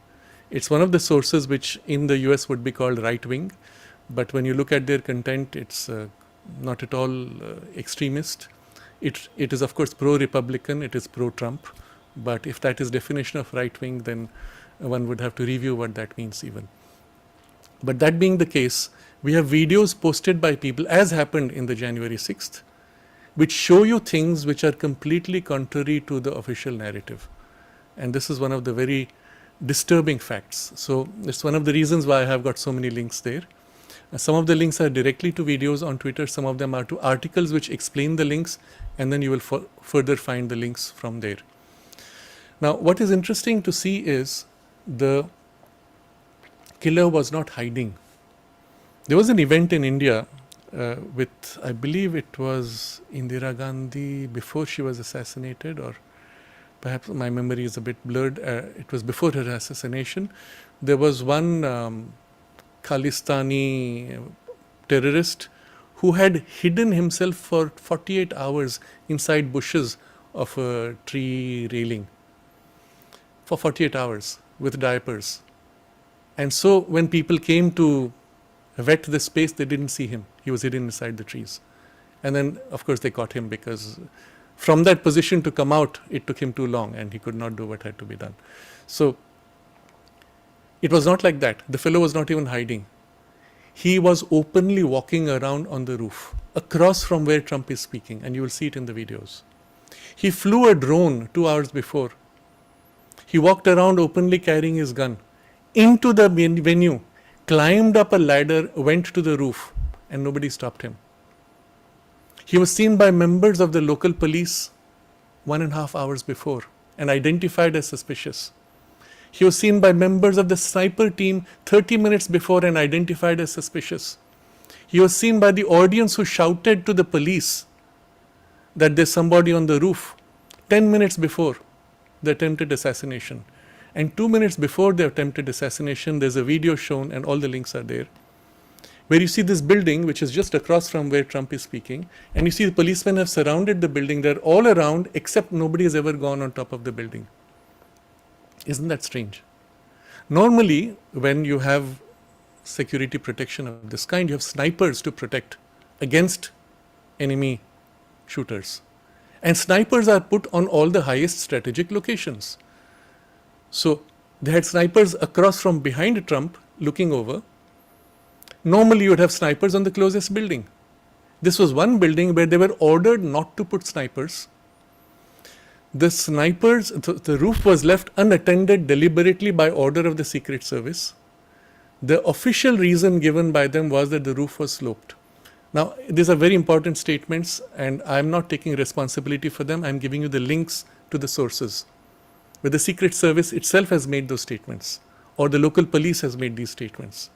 It's one of the sources which in the US would be called right-wing, but when you look at their content, it's not at all extremist. It is of course pro-Republican, it is pro-Trump, but if that is definition of right-wing, then one would have to review what that means even. But that being the case, we have videos posted by people, as happened in the January 6th, which show you things which are completely contrary to the official narrative. And this is one of the very disturbing facts. So it's one of the reasons why I have got so many links there. Some of the links are directly to videos on Twitter. Some of them are to articles which explain the links, and then you will further find the links from there. Now, what is interesting to see is the killer was not hiding. There was an event in India with, I believe it was Indira Gandhi before she was assassinated, or perhaps my memory is a bit blurred. It was before her assassination. There was one Khalistani terrorist who had hidden himself for 48 hours inside bushes of a tree railing for 48 hours with diapers. And so when people came to vet the space, they didn't see him. He was hidden inside the trees. And then, of course, they caught him because from that position to come out, it took him too long and he could not do what had to be done. So it was not like that. The fellow was not even hiding. He was openly walking around on the roof, across from where Trump is speaking, and you will see it in the videos. He flew a drone 2 hours before. He walked around openly carrying his gun into the venue, climbed up a ladder, went to the roof, and nobody stopped him. He was seen by members of the local police 1.5 hours before and identified as suspicious. He was seen by members of the sniper team 30 minutes before and identified as suspicious. He was seen by the audience who shouted to the police that there's somebody on the roof 10 minutes before the attempted assassination. And 2 minutes before the attempted assassination, there's a video shown, and all the links are there, where you see this building, which is just across from where Trump is speaking, and you see the policemen have surrounded the building. They're all around, except nobody has ever gone on top of the building. Isn't that strange? Normally, when you have security protection of this kind, you have snipers to protect against enemy shooters. And snipers are put on all the highest strategic locations. So they had snipers across from behind Trump looking over. Normally you would have snipers on the closest building. This was one building where they were ordered not to put snipers. The snipers, the roof was left unattended deliberately by order of the Secret Service. The official reason given by them was that the roof was sloped. Now, these are very important statements, and I'm not taking responsibility for them. I'm giving you the links to the sources, where the Secret Service itself has made those statements, or the local police has made these statements.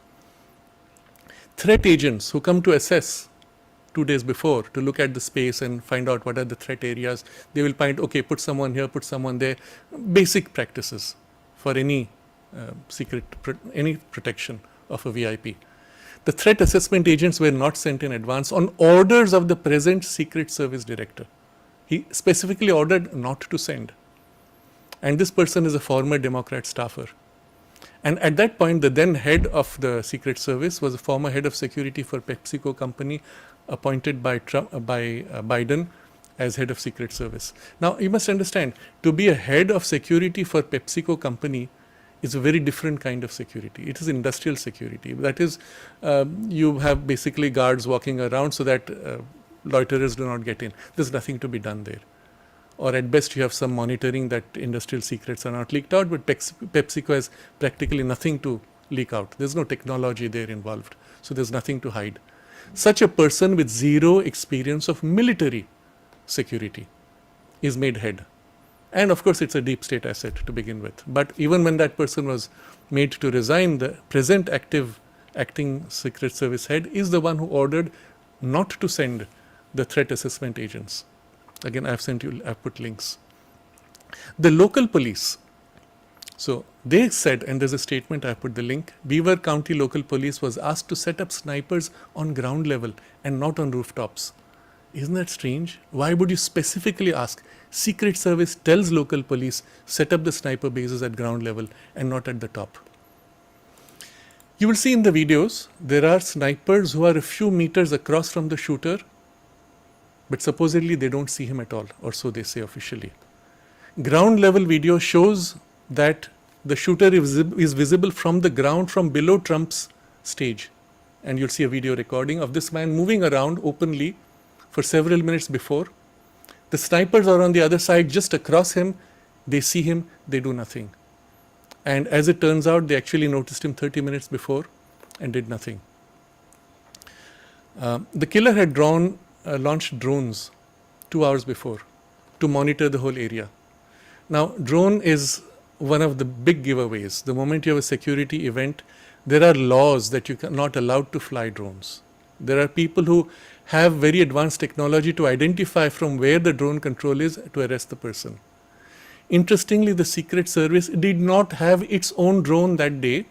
Threat agents who come to assess 2 days before to look at the space and find out what are the threat areas, they will find, okay, put someone here, put someone there. Basic practices for any any protection of a VIP. The threat assessment agents were not sent in advance on orders of the present Secret Service director. He specifically ordered not to send. And this person is a former Democrat staffer. And at that point, the then head of the Secret Service was a former head of security for PepsiCo company, appointed by Biden as head of Secret Service. Now, you must understand, to be a head of security for PepsiCo company is a very different kind of security. It is industrial security. That is, you have basically guards walking around so that loiterers do not get in. There's nothing to be done there. Or at best, you have some monitoring that industrial secrets are not leaked out, but PepsiCo has practically nothing to leak out. There's no technology there involved, so there's nothing to hide. Such a person with zero experience of military security is made head. And of course, it's a deep state asset to begin with. But even when that person was made to resign, the present acting Secret Service head is the one who ordered not to send the threat assessment agents. Again, I've put links. The local police, so they said, and there's a statement, I put the link, Beaver County local police was asked to set up snipers on ground level and not on rooftops. Isn't that strange? Why would you specifically ask? Secret Service tells local police, set up the sniper bases at ground level and not at the top. You will see in the videos, there are snipers who are a few meters across from the shooter, but supposedly they don't see him at all, or so they say officially. Ground level video shows that the shooter is visible from the ground from below Trump's stage. And you'll see a video recording of this man moving around openly for several minutes before. The snipers are on the other side, just across him. They see him, they do nothing. And as it turns out, they actually noticed him 30 minutes before and did nothing. The killer had launched drones 2 hours before to monitor the whole area. Now, drone is one of the big giveaways. The moment you have a security event, there are laws that you are not allowed to fly drones. There are people who have very advanced technology to identify from where the drone control is to arrest the person. Interestingly, the Secret Service did not have its own drone that day,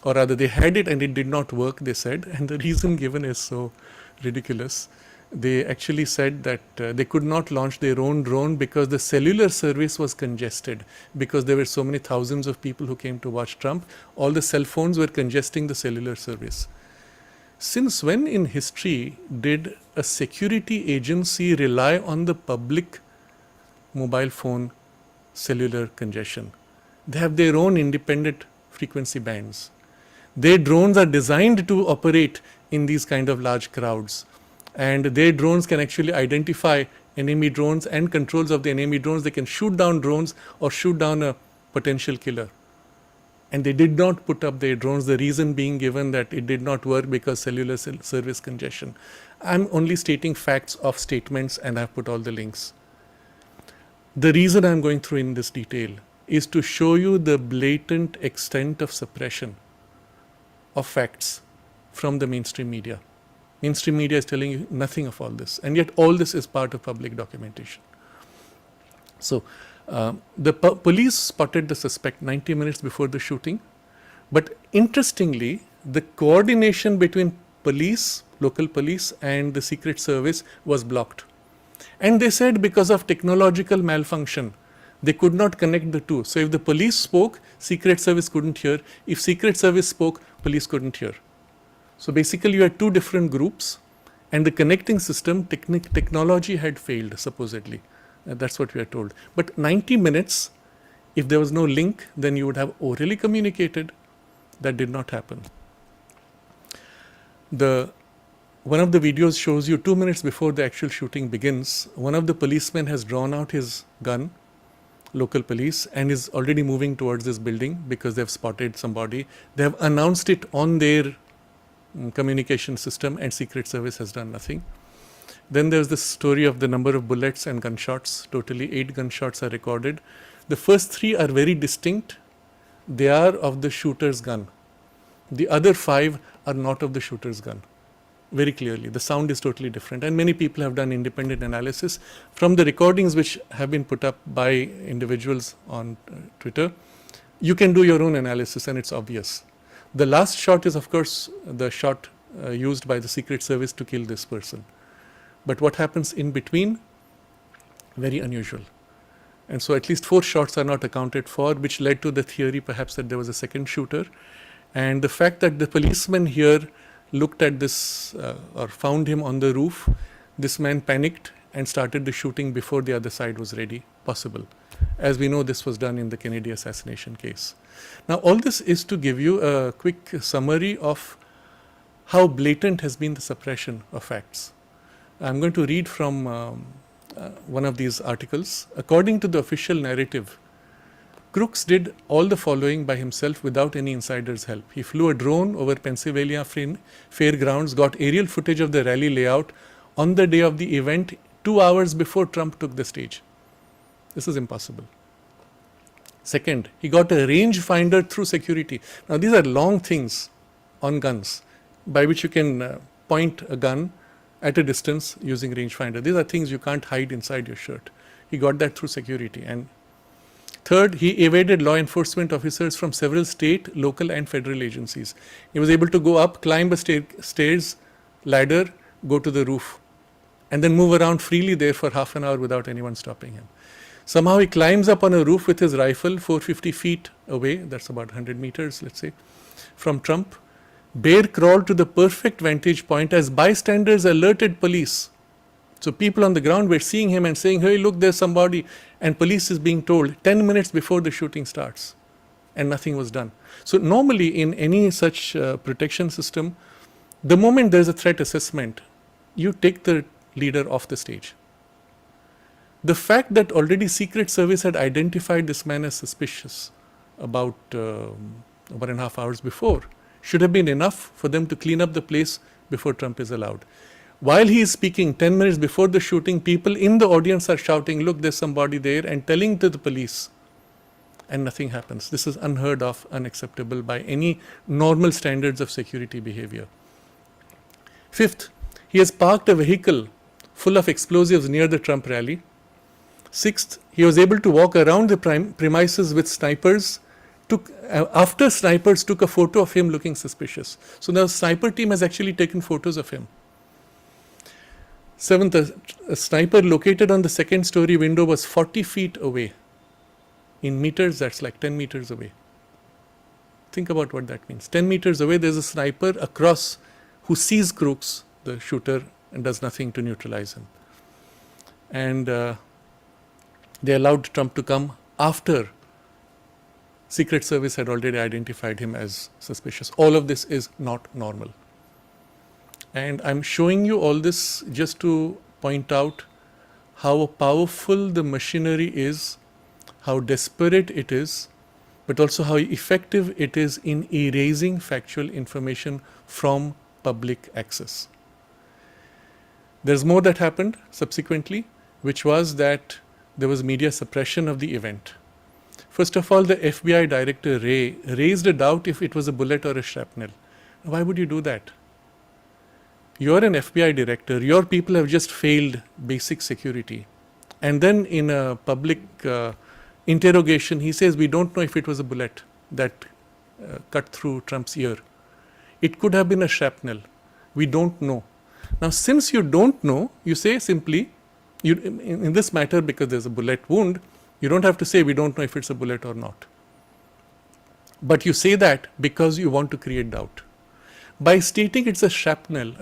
or rather they had it and it did not work, they said, and the reason given is so ridiculous. They actually said that they could not launch their own drone because the cellular service was congested, because there were so many thousands of people who came to watch Trump. All the cell phones were congesting the cellular service. Since when in history did a security agency rely on the public mobile phone cellular congestion? They have their own independent frequency bands. Their drones are designed to operate in these kind of large crowds. And their drones can actually identify enemy drones and controls of the enemy drones. They can shoot down drones or shoot down a potential killer. And they did not put up their drones, the reason being given that it did not work because cellular service congestion. I'm only stating facts of statements and I've put all the links. The reason I'm going through in this detail is to show you the blatant extent of suppression of facts from the mainstream media. Mainstream media is telling you nothing of all this, and yet all this is part of public documentation. So, the police spotted the suspect 90 minutes before the shooting, but interestingly, the coordination between police, local police, and the Secret Service was blocked. And they said because of technological malfunction, they could not connect the two. So if the police spoke, Secret Service couldn't hear. If Secret Service spoke, police couldn't hear. So basically you had two different groups, and the connecting system, technology had failed, supposedly. That's what we are told. But 90 minutes, if there was no link, then you would have orally communicated. That did not happen. The one of the videos shows you 2 minutes before the actual shooting begins, one of the policemen has drawn out his gun, local police, and is already moving towards this building because they've spotted somebody. They have announced it on their communication system, and Secret Service has done nothing. Then there's this story of the number of bullets and gunshots. Totally 8 gunshots are recorded. The first 3 are very distinct. They are of the shooter's gun. The other 5 are not of the shooter's gun. Very clearly, the sound is totally different, and many people have done independent analysis from the recordings which have been put up by individuals on Twitter. You can do your own analysis, and it's obvious. The last shot is, of course, the shot used by the Secret Service to kill this person. But what happens in between? Very unusual. And so at least 4 shots are not accounted for, which led to the theory perhaps that there was a second shooter. And the fact that the policeman here looked at this or found him on the roof, this man panicked and started the shooting before the other side was ready, possible. As we know, this was done in the Kennedy assassination case. Now, all this is to give you a quick summary of how blatant has been the suppression of facts. I'm going to read from one of these articles. According to the official narrative, Crooks did all the following by himself without any insider's help. He flew a drone over Pennsylvania fairgrounds, got aerial footage of the rally layout on the day of the event 2 hours before Trump took the stage. This is impossible. Second, he got a rangefinder through security. Now, these are long things on guns by which you can point a gun at a distance using rangefinder. These are things you can't hide inside your shirt. He got that through security. And third, he evaded law enforcement officers from several state, local and federal agencies. He was able to go up, climb a stairs ladder, go to the roof, and then move around freely there for half an hour without anyone stopping him. Somehow he climbs up on a roof with his rifle 450 feet away, that's about 100 meters, let's say, from Trump. Bear crawled to the perfect vantage point as bystanders alerted police. So people on the ground were seeing him and saying, hey, look, there's somebody. And police is being told 10 minutes before the shooting starts. And nothing was done. So normally in any such protection system, the moment there's a threat assessment, you take the leader off the stage. The fact that already Secret Service had identified this man as suspicious about 1.5 hours before should have been enough for them to clean up the place before Trump is allowed. While he is speaking 10 minutes before the shooting, people in the audience are shouting, look, there's somebody there, and telling to the police, and nothing happens. This is unheard of, unacceptable by any normal standards of security behavior. Fifth, he has parked a vehicle full of explosives near the Trump rally. Sixth, he was able to walk around the premises with snipers. After snipers took a photo of him looking suspicious. So the sniper team has actually taken photos of him. Seventh, a sniper located on the second story window was 40 feet away. In meters, that's like 10 meters away. Think about what that means. 10 meters away, there's a sniper across who sees Crooks, the shooter, and does nothing to neutralize him. And they allowed Trump to come after Secret Service had already identified him as suspicious. All of this is not normal. And I'm showing you all this just to point out how powerful the machinery is, how desperate it is, but also how effective it is in erasing factual information from public access. There's more that happened subsequently, which was that there was media suppression of the event. First of all, the FBI director Ray raised a doubt if it was a bullet or a shrapnel. Why would you do that? You're an FBI director, your people have just failed basic security. And then in a public interrogation, he says, we don't know if it was a bullet that cut through Trump's ear. It could have been a shrapnel. We don't know. Now, since you don't know, you say simply, in this matter, because there's a bullet wound, you don't have to say we don't know if it's a bullet or not. But you say that because you want to create doubt. By stating it's a shrapnel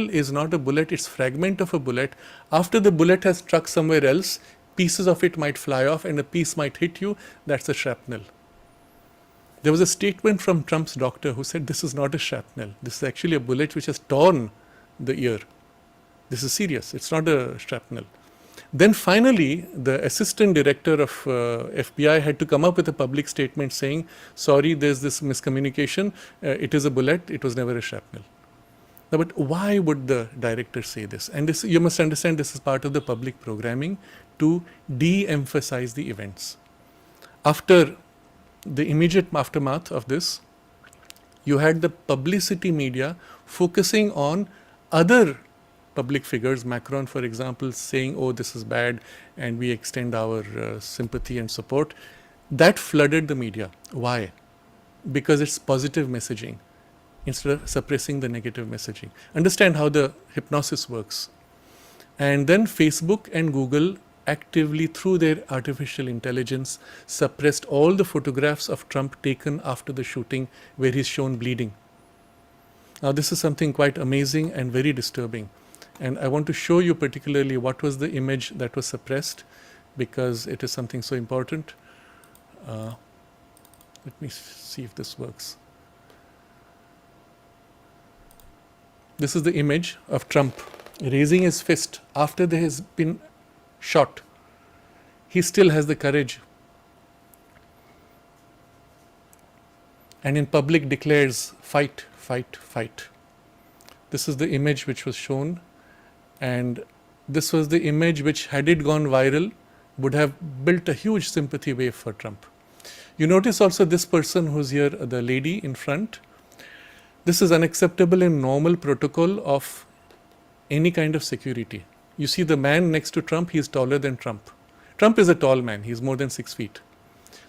is not a bullet, it's fragment of a bullet. After the bullet has struck somewhere else, pieces of it might fly off and a piece might hit you, that's a shrapnel. There was a statement from Trump's doctor who said this is not a shrapnel. This is actually a bullet which has torn the ear. This is serious. It's not a shrapnel. Then finally, the assistant director of FBI had to come up with a public statement saying, sorry, there's this miscommunication. It is a bullet. It was never a shrapnel. Now, but why would the director say this? And this, you must understand, this is part of the public programming to de-emphasize the events. After the immediate aftermath of this, you had the publicity media focusing on other public figures, Macron, for example, saying, oh, this is bad, and we extend our sympathy and support. That flooded the media. Why? Because it's positive messaging instead of suppressing the negative messaging. Understand how the hypnosis works. And then Facebook and Google actively, through their artificial intelligence, suppressed all the photographs of Trump taken after the shooting where he's shown bleeding. Now, this is something quite amazing and very disturbing. And I want to show you particularly what was the image that was suppressed, because it is something so important. Let me see if this works. This is the image of Trump raising his fist after there has been shot. He still has the courage. And in public declares, fight, fight, fight. This is the image which was shown. And this was the image which, had it gone viral, would have built a huge sympathy wave for Trump. You notice also this person who's here, the lady in front. This is unacceptable in normal protocol of any kind of security. You see the man next to Trump, he's taller than Trump. Trump is a tall man, he's more than 6 feet.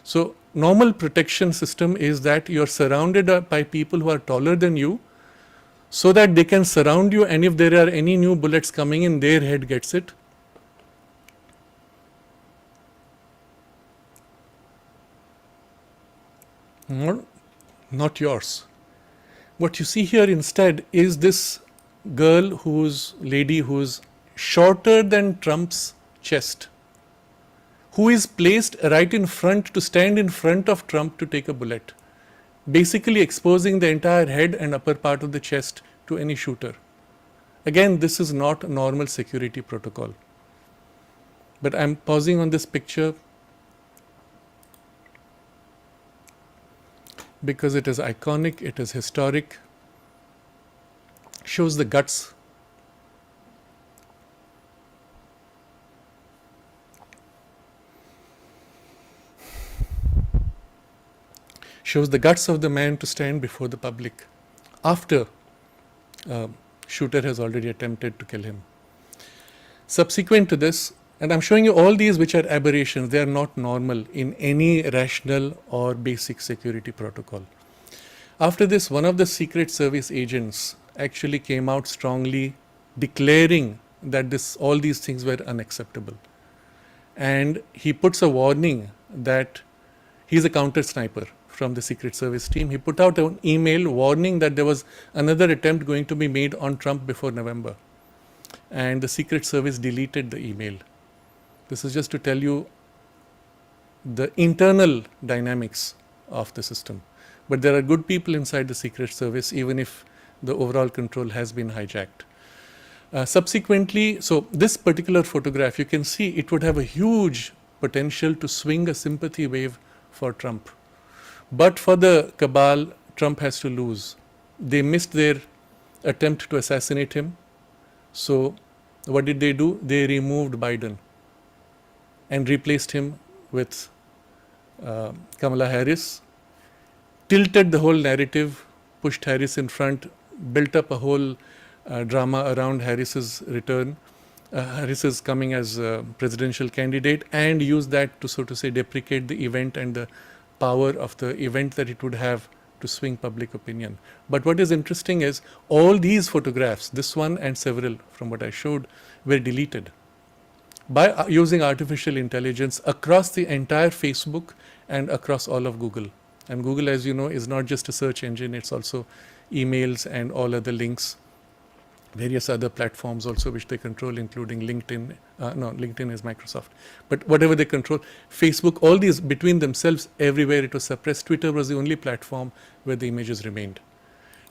So normal protection system is that you're surrounded by people who are taller than you, so that they can surround you, and if there are any new bullets coming in, their head gets it. Not yours. What you see here instead is this girl lady who's shorter than Trump's chest, who is placed right in front to stand in front of Trump to take a bullet, basically exposing the entire head and upper part of the chest to any shooter. Again, this is not normal security protocol. But I'm pausing on this picture because it is iconic, it is historic, shows the guts. Shows the guts of the man to stand before the public after shooter has already attempted to kill him. Subsequent to this, and I'm showing you all these which are aberrations, they are not normal in any rational or basic security protocol. After this, one of the Secret Service agents actually came out strongly declaring that all these things were unacceptable. And he puts a warning that he's a counter sniper from the Secret Service team. He put out an email warning that there was another attempt going to be made on Trump before November. And the Secret Service deleted the email. This is just to tell you the internal dynamics of the system. But there are good people inside the Secret Service, even if the overall control has been hijacked. Subsequently, so this particular photograph, you can see it would have a huge potential to swing a sympathy wave for Trump. But for the cabal, Trump has to lose. They missed their attempt to assassinate him. So what did they do? They removed Biden and replaced him with Kamala Harris, tilted the whole narrative, pushed Harris in front, built up a whole drama around Harris's return, Harris's coming as a presidential candidate, and used that to, so to say, deprecate the event and the power of the event that it would have to swing public opinion. But what is interesting is all these photographs, this one and several from what I showed, were deleted by using artificial intelligence across the entire Facebook and across all of Google. And Google, as you know, is not just a search engine, it's also emails and all other links, various other platforms also which they control, including LinkedIn. LinkedIn is Microsoft. But whatever they control, Facebook, all these between themselves, everywhere it was suppressed. Twitter was the only platform where the images remained.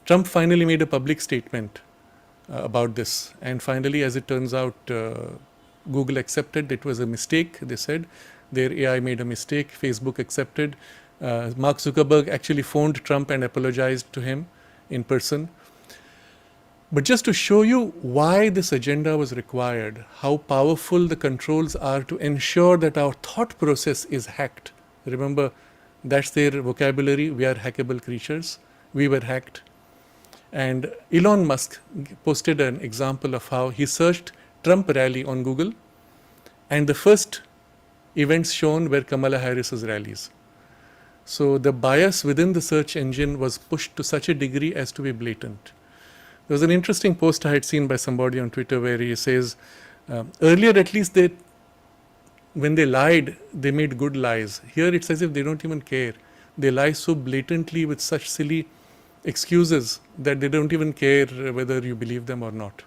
Trump finally made a public statement about this. And finally, as it turns out, Google accepted it was a mistake. They said their AI made a mistake. Facebook accepted. Mark Zuckerberg actually phoned Trump and apologized to him in person. But just to show you why this agenda was required, how powerful the controls are to ensure that our thought process is hacked. Remember, that's their vocabulary. We are hackable creatures. We were hacked. And Elon Musk posted an example of how he searched Trump rally on Google, and the first events shown were Kamala Harris's rallies. So the bias within the search engine was pushed to such a degree as to be blatant. There was an interesting post I had seen by somebody on Twitter where he says, earlier at least when they lied, they made good lies. Here it's as if they don't even care. They lie so blatantly with such silly excuses that they don't even care whether you believe them or not.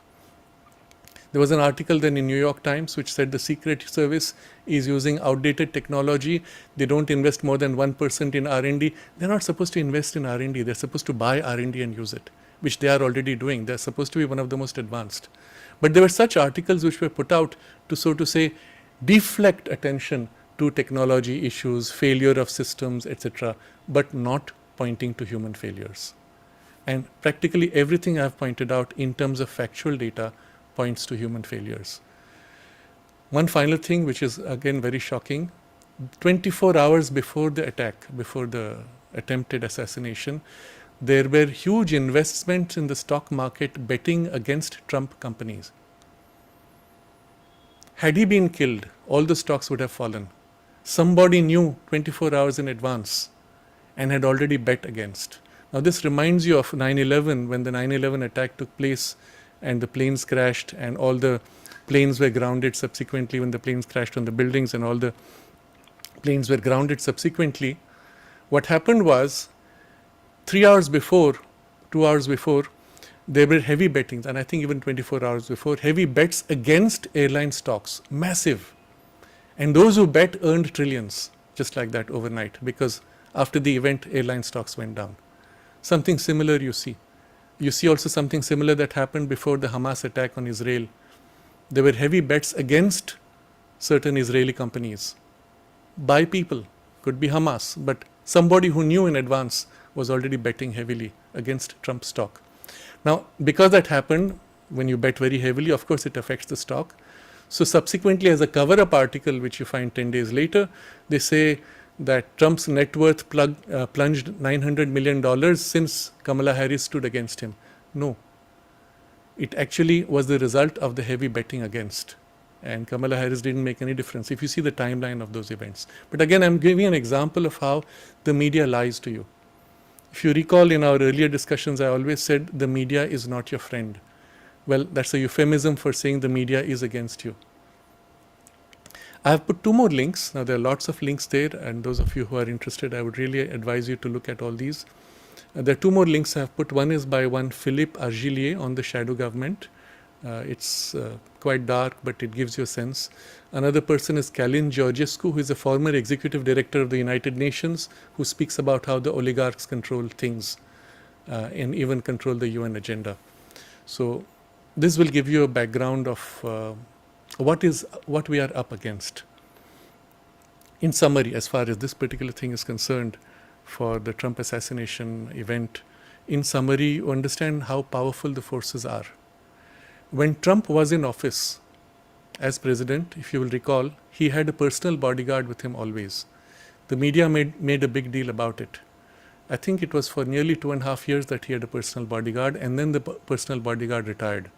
There was an article then in New York Times which said the Secret Service is using outdated technology. They don't invest more than 1% in R&D. They're not supposed to invest in R&D. They're supposed to buy R&D and use it, which they are already doing. They're supposed to be one of the most advanced. But there were such articles which were put out to, so to say, deflect attention to technology issues, failure of systems, etc., but not pointing to human failures. And practically everything I've pointed out in terms of factual data points to human failures. One final thing, which is again very shocking, 24 hours before the attack, before the attempted assassination, there were huge investments in the stock market betting against Trump companies. Had he been killed, all the stocks would have fallen. Somebody knew 24 hours in advance and had already bet against. Now this reminds you of 9/11, when the 9/11 attack took place and the planes crashed and all the planes were grounded subsequently when the planes crashed on the buildings and all the planes were grounded subsequently. What happened was 3 hours before, 2 hours before, there were heavy bettings, and I think even 24 hours before, heavy bets against airline stocks, massive. And those who bet earned trillions, just like that overnight, because after the event, airline stocks went down. Something similar you see. You see also something similar that happened before the Hamas attack on Israel. There were heavy bets against certain Israeli companies by people, could be Hamas, but somebody who knew in advance was already betting heavily against Trump stock. Now, because that happened, when you bet very heavily, of course it affects the stock. So subsequently, as a cover-up article, which you find 10 days later, they say that Trump's net worth plunged $900 million since Kamala Harris stood against him. No. It actually was the result of the heavy betting against. And Kamala Harris didn't make any difference if you see the timeline of those events. But again, I'm giving an example of how the media lies to you. If you recall in our earlier discussions, I always said the media is not your friend. Well, that's a euphemism for saying the media is against you. I have put 2 more links. Now, there are lots of links there, and those of you who are interested, I would really advise you to look at all these. There are 2 more links I have put. One is by one Philippe Argilier on the shadow government. It's quite dark, but it gives you a sense. Another person is Kalin Georgescu, who is a former executive director of the United Nations, who speaks about how the oligarchs control things and even control the UN agenda. So this will give you a background of what we are up against. In summary, as far as this particular thing is concerned, for the Trump assassination event, in summary, you understand how powerful the forces are. When Trump was in office as president, if you will recall, he had a personal bodyguard with him always. The media made a big deal about it. I think it was for nearly 2.5 years that he had a personal bodyguard, and then the personal bodyguard retired.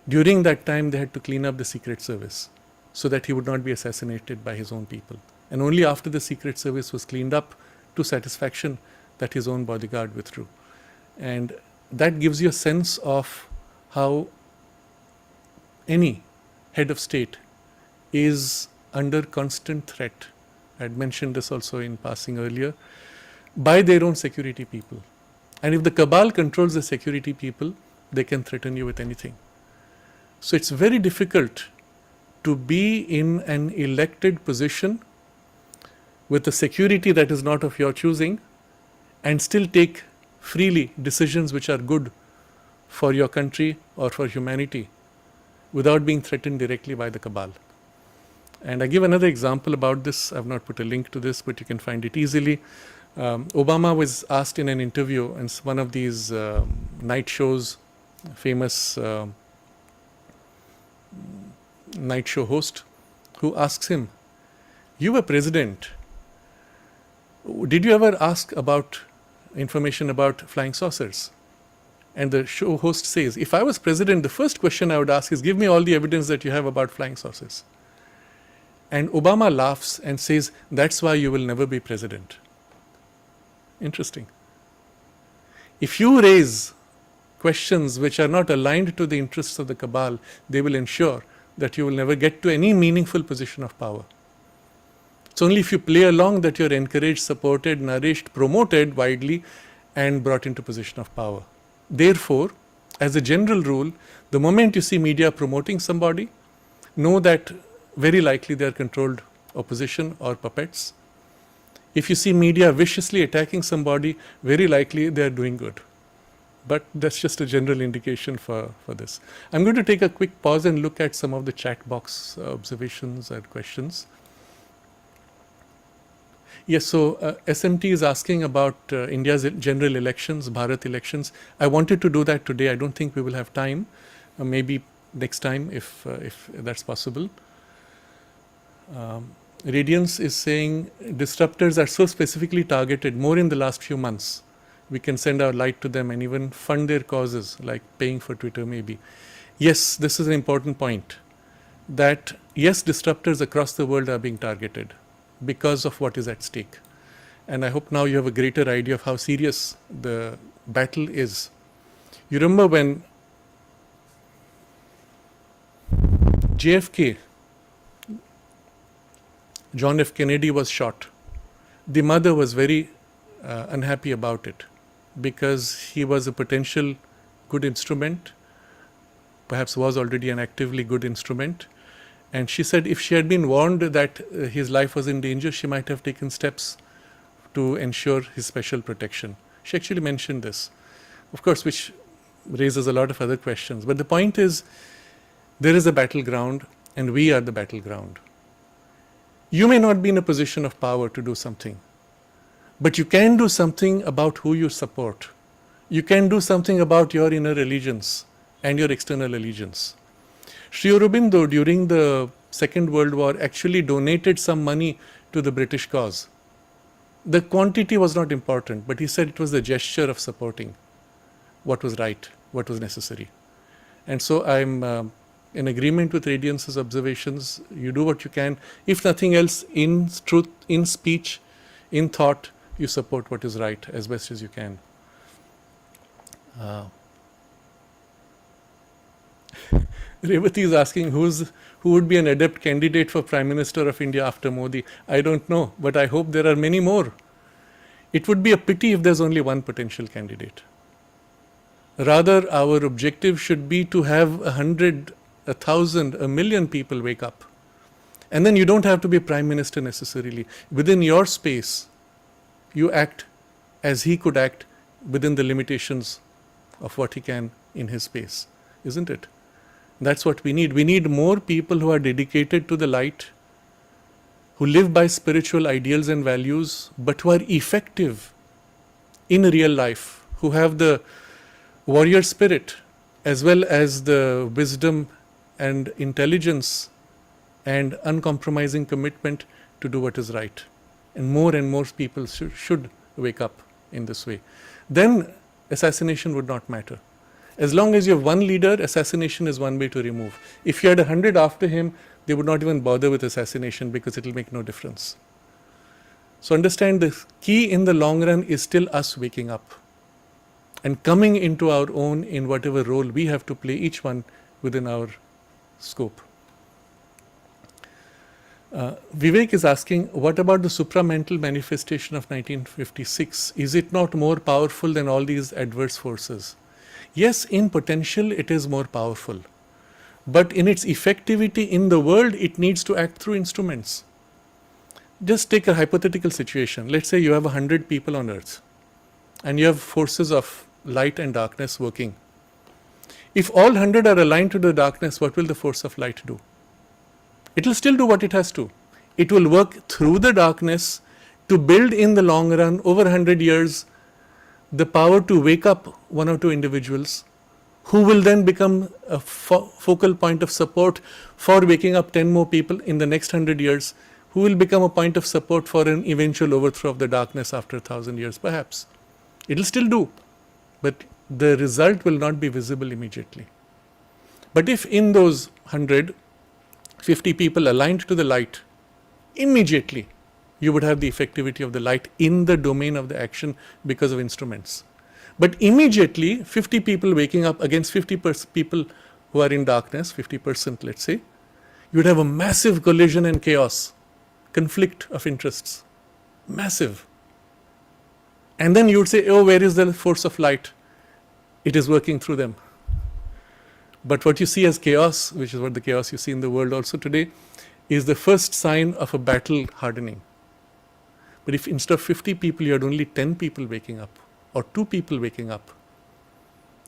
During that time, they had to clean up the Secret Service so that he would not be assassinated by his own people. And only after the Secret Service was cleaned up to satisfaction that his own bodyguard withdrew. And that gives you a sense of how any head of state is under constant threat. I had mentioned this also in passing earlier, by their own security people. And if the cabal controls the security people, they can threaten you with anything. So it's very difficult to be in an elected position with a security that is not of your choosing and still take freely decisions which are good for your country or for humanity without being threatened directly by the cabal. And I give another example about this. I've not put a link to this, but you can find it easily. Obama was asked in an interview, and one of these night shows, famous night show host, who asks him, "You were president. Did you ever ask about information about flying saucers?" And the show host says, "If I was president, the first question I would ask is, give me all the evidence that you have about flying saucers." And Obama laughs and says, "That's why you will never be president." Interesting. If you raise questions which are not aligned to the interests of the cabal, they will ensure that you will never get to any meaningful position of power. It's only if you play along that you're encouraged, supported, nourished, promoted widely, and brought into position of power. Therefore, as a general rule, the moment you see media promoting somebody, know that very likely they are controlled opposition or puppets. If you see media viciously attacking somebody, very likely they are doing good. But that's just a general indication for this. I'm going to take a quick pause and look at some of the chat box observations and questions. Yes, so SMT is asking about India's general elections, Bharat elections. I wanted to do that today. I don't think we will have time. Maybe next time if that's possible. Radiance is saying disruptors are so specifically targeted more in the last few months. We can send our light to them and even fund their causes, like paying for Twitter maybe. Yes, this is an important point. That yes, disruptors across the world are being targeted because of what is at stake. And I hope now you have a greater idea of how serious the battle is. You remember when JFK, John F. Kennedy, was shot, the mother was very unhappy about it because he was a potential good instrument, perhaps was already an actively good instrument. And she said if she had been warned that his life was in danger, she might have taken steps to ensure his special protection. She actually mentioned this, of course, which raises a lot of other questions. But the point is, there is a battleground and we are the battleground. You may not be in a position of power to do something, but you can do something about who you support. You can do something about your inner allegiance and your external allegiance. Sri Aurobindo during the Second World War actually donated some money to the British cause. The quantity was not important, but he said it was the gesture of supporting what was right, what was necessary. And so I'm in agreement with Radiance's observations. You do what you can. If nothing else, in truth, in speech, in thought, you support what is right as best as you can. Revati is asking who would be an adept candidate for Prime Minister of India after Modi. I don't know, but I hope there are many more. It would be a pity if there's only one potential candidate. Rather, our objective should be to have 100, 1,000, 1,000,000 people wake up. And then you don't have to be Prime Minister necessarily. Within your space, you act as he could act within the limitations of what he can in his space, isn't it? That's what we need. We need more people who are dedicated to the light, who live by spiritual ideals and values, but who are effective in real life, who have the warrior spirit as well as the wisdom and intelligence and uncompromising commitment to do what is right. And more people should wake up in this way. Then assassination would not matter. As long as you have one leader, assassination is one way to remove. If you had 100 after him, they would not even bother with assassination because it will make no difference. So understand the key in the long run is still us waking up and coming into our own in whatever role we have to play, each one within our scope. Vivek is asking, what about the supramental manifestation of 1956? Is it not more powerful than all these adverse forces? Yes, in potential it is more powerful, but in its effectivity in the world, it needs to act through instruments. Just take a hypothetical situation. Let's say you have 100 people on earth and you have forces of light and darkness working. If all 100 are aligned to the darkness, what will the force of light do? It will still do what it has to. It will work through the darkness to build in the long run, over 100 years, the power to wake up one or two individuals who will then become a focal point of support for waking up 10 more people in the next 100 years, who will become a point of support for an eventual overthrow of the darkness after 1,000 years, perhaps. It will still do, but the result will not be visible immediately. But if in those 100, 50 people aligned to the light, immediately you would have the effectivity of the light in the domain of the action because of instruments. But immediately 50 people waking up against 50 people who are in darkness, 50% let's say, you would have a massive collision and chaos, conflict of interests, massive. And then you would say, oh, where is the force of light? It is working through them. But what you see as chaos, which is what the chaos you see in the world also today, is the first sign of a battle hardening. But if instead of 50 people you had only 10 people waking up or 2 people waking up,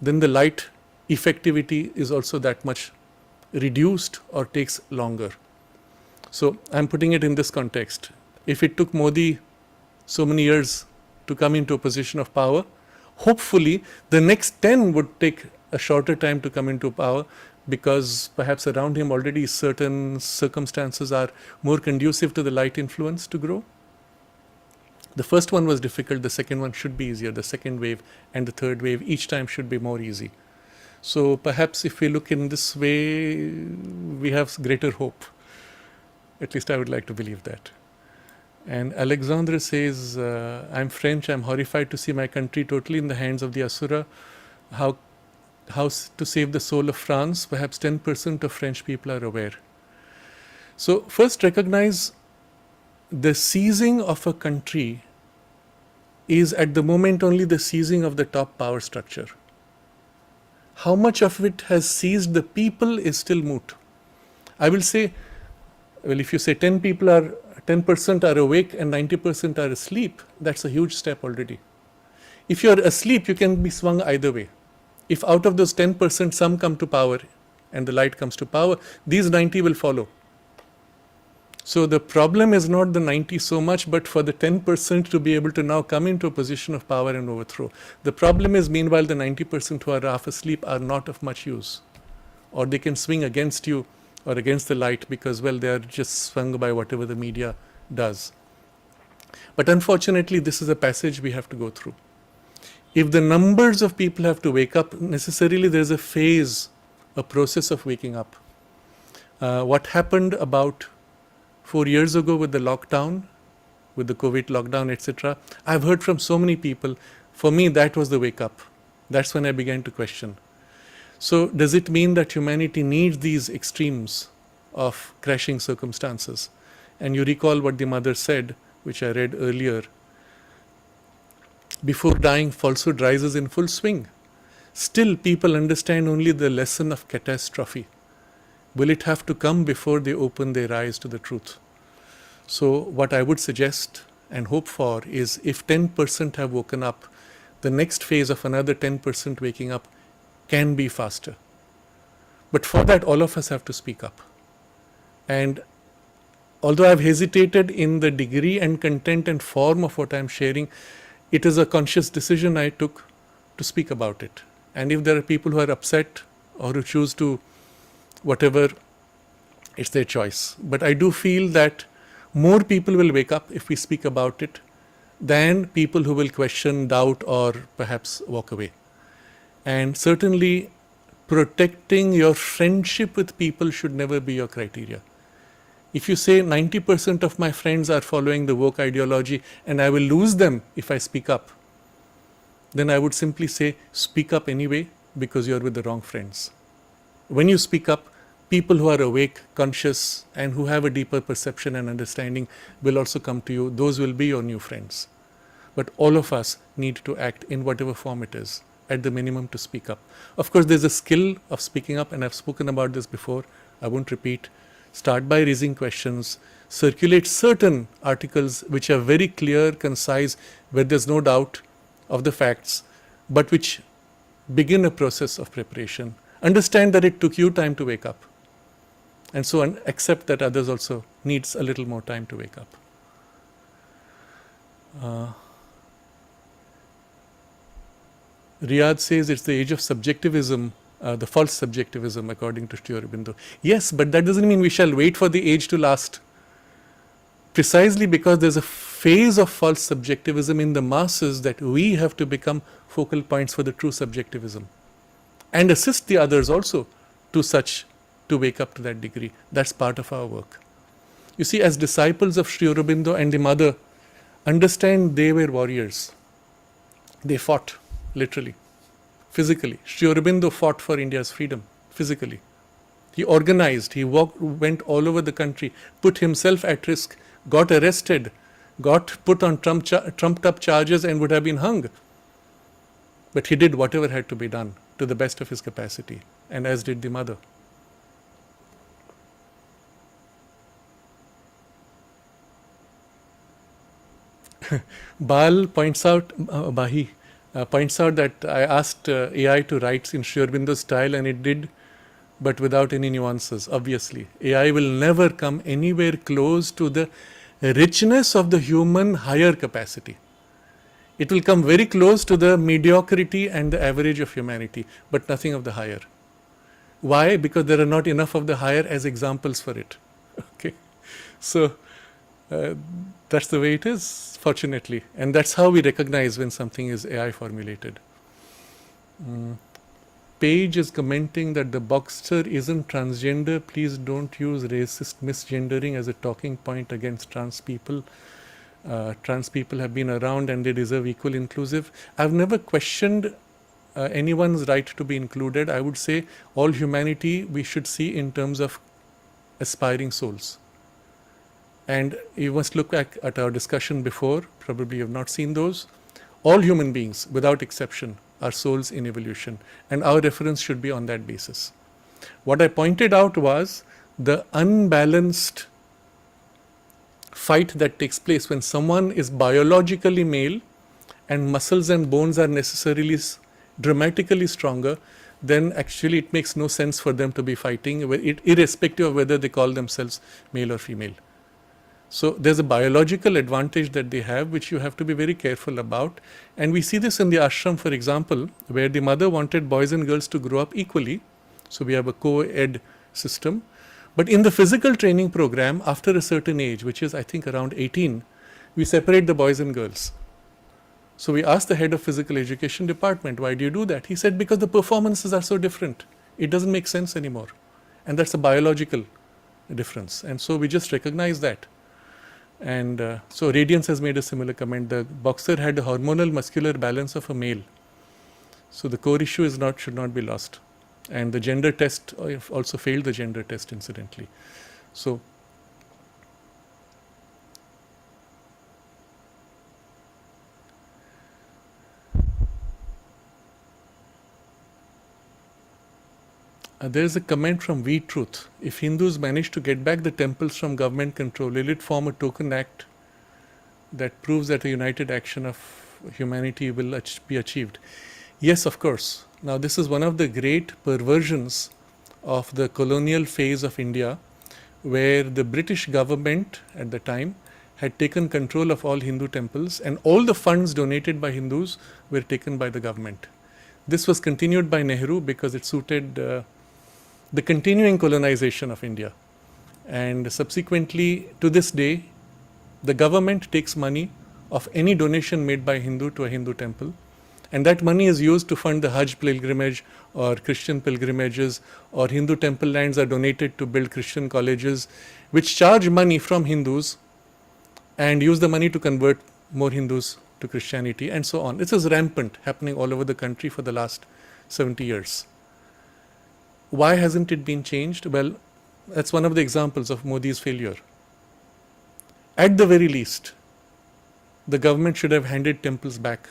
then the light effectivity is also that much reduced or takes longer. So I'm putting it in this context. If it took Modi so many years to come into a position of power, hopefully the next 10 would take a shorter time to come into power, because perhaps around him already certain circumstances are more conducive to the light influence to grow. The first one was difficult, the second one should be easier, the second wave and the third wave each time should be more easy. So perhaps if we look in this way, we have greater hope. At least I would like to believe that. And Alexandre says, I'm French, I'm horrified to see my country totally in the hands of the Asura. How to save the soul of France? Perhaps 10% of French people are aware. So first recognize the seizing of a country is at the moment only the seizing of the top power structure. How much of it has seized the people is still moot. I will say, well, if you say 10% are awake and 90% are asleep, that's a huge step already. If you are asleep, you can be swung either way. If out of those 10% some come to power and the light comes to power, these 90 will follow. So the problem is not the 90 so much, but for the 10% to be able to now come into a position of power and overthrow. The problem is, meanwhile, the 90% who are half asleep are not of much use, or they can swing against you or against the light because, well, they are just swung by whatever the media does. But unfortunately, this is a passage we have to go through. If the numbers of people have to wake up, necessarily there is a phase, a process of waking up. What happened about 4 years ago with the lockdown, with the COVID lockdown, etc., I've heard from so many people. For me, that was the wake up. That's when I began to question. So does it mean that humanity needs these extremes of crashing circumstances? And you recall what the mother said, which I read earlier. Before dying, falsehood rises in full swing. Still, people understand only the lesson of catastrophe. Will it have to come before they open their eyes to the truth? So what I would suggest and hope for is, if 10% have woken up, the next phase of another 10% waking up can be faster. But for that, all of us have to speak up. And although I've hesitated in the degree and content and form of what I'm sharing, it is a conscious decision I took to speak about it. And if there are people who are upset or who choose to whatever, it's their choice. But I do feel that more people will wake up if we speak about it than people who will question, doubt, or perhaps walk away. And certainly protecting your friendship with people should never be your criteria. If you say 90% of my friends are following the woke ideology and I will lose them if I speak up, then I would simply say, speak up anyway, because you're with the wrong friends. When you speak up, people who are awake, conscious, and who have a deeper perception and understanding will also come to you. Those will be your new friends. But all of us need to act in whatever form it is, at the minimum to speak up. Of course, there's a skill of speaking up, and I've spoken about this before. I won't repeat. Start by raising questions. Circulate certain articles which are very clear, concise, where there's no doubt of the facts, but which begin a process of preparation. Understand that it took you time to wake up. And so accept that others also needs a little more time to wake up. Riyadh says it's the age of subjectivism, the false subjectivism according to Sri Aurobindo. Yes, but that doesn't mean we shall wait for the age to last. Precisely because there's a phase of false subjectivism in the masses that we have to become focal points for the true subjectivism and assist the others also to wake up to that degree. That's part of our work. You see, as disciples of Sri Aurobindo and the mother, understand they were warriors. They fought, literally, physically. Sri Aurobindo fought for India's freedom, physically. He organized, he went all over the country, put himself at risk, got arrested, got put on trumped up charges and would have been hung. But he did whatever had to be done to the best of his capacity, and as did the mother. Bal points out, Bahi points out that I asked AI to write in Sri Aurobindo's style, and it did, but without any nuances, obviously. AI will never come anywhere close to the richness of the human higher capacity. It will come very close to the mediocrity and the average of humanity, but nothing of the higher. Why? Because there are not enough of the higher as examples for it. Okay, so that's the way it is, fortunately, and that's how we recognize when something is AI formulated. Page is commenting that the boxer isn't transgender. Please don't use racist misgendering as a talking point against trans people. Trans people have been around and they deserve equal inclusive. I've never questioned anyone's right to be included. I would say all humanity we should see in terms of aspiring souls. And you must look at our discussion before, probably you have not seen those. All human beings, without exception, are souls in evolution, and our reference should be on that basis. What I pointed out was the unbalanced fight that takes place when someone is biologically male and muscles and bones are necessarily dramatically stronger, then actually it makes no sense for them to be fighting, irrespective of whether they call themselves male or female. So there's a biological advantage that they have, which you have to be very careful about. And we see this in the ashram, for example, where the mother wanted boys and girls to grow up equally. So we have a co-ed system. But in the physical training program, after a certain age, which is I think around 18, we separate the boys and girls. So we asked the head of physical education department, why do you do that? He said, because the performances are so different. It doesn't make sense anymore. And that's a biological difference. And so we just recognize that. And so Radiance has made a similar comment. The boxer had a hormonal muscular balance of a male. So the core issue should not be lost. And the gender test also failed the gender test incidentally. So there is a comment from We Truth. If Hindus manage to get back the temples from government control, will it form a token act that proves that a united action of humanity will be achieved? Yes, of course. Now this is one of the great perversions of the colonial phase of India, where the British government at the time had taken control of all Hindu temples, and all the funds donated by Hindus were taken by the government. This was continued by Nehru because it suited the continuing colonization of India. And subsequently, to this day, the government takes money of any donation made by Hindu to a Hindu temple, and that money is used to fund the Hajj pilgrimage or Christian pilgrimages, or Hindu temple lands are donated to build Christian colleges, which charge money from Hindus and use the money to convert more Hindus to Christianity, and so on. This is rampant, happening all over the country for the last 70 years. Why hasn't it been changed? Well, that's one of the examples of Modi's failure. At the very least, the government should have handed temples back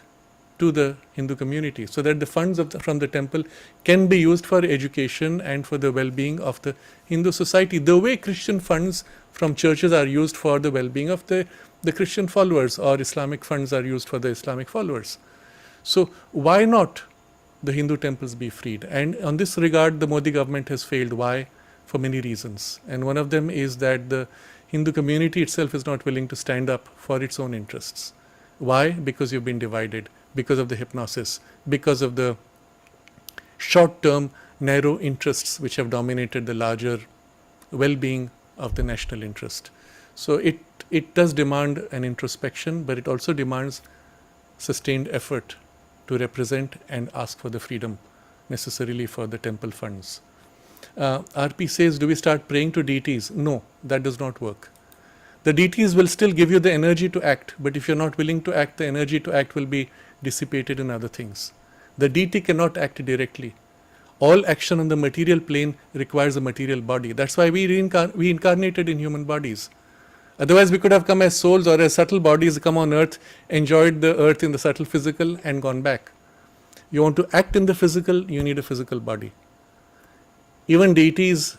to the Hindu community so that the funds from the temple can be used for education and for the well-being of the Hindu society, the way Christian funds from churches are used for the well-being of the Christian followers, or Islamic funds are used for the Islamic followers. So why not the Hindu temples be freed. And on this regard, the Modi government has failed. Why? For many reasons. And one of them is that the Hindu community itself is not willing to stand up for its own interests. Why? Because you've been divided, because of the hypnosis, because of the short-term, narrow interests which have dominated the larger well-being of the national interest. So it does demand an introspection, but it also demands sustained effort to represent and ask for the freedom necessarily for the temple funds. RP says, do we start praying to deities? No, that does not work. The deities will still give you the energy to act, but if you're not willing to act, the energy to act will be dissipated in other things. The deity cannot act directly. All action on the material plane requires a material body. That's why we incarnated in human bodies. Otherwise, we could have come as souls or as subtle bodies, come on earth, enjoyed the earth in the subtle physical and gone back. You want to act in the physical, you need a physical body. Even deities,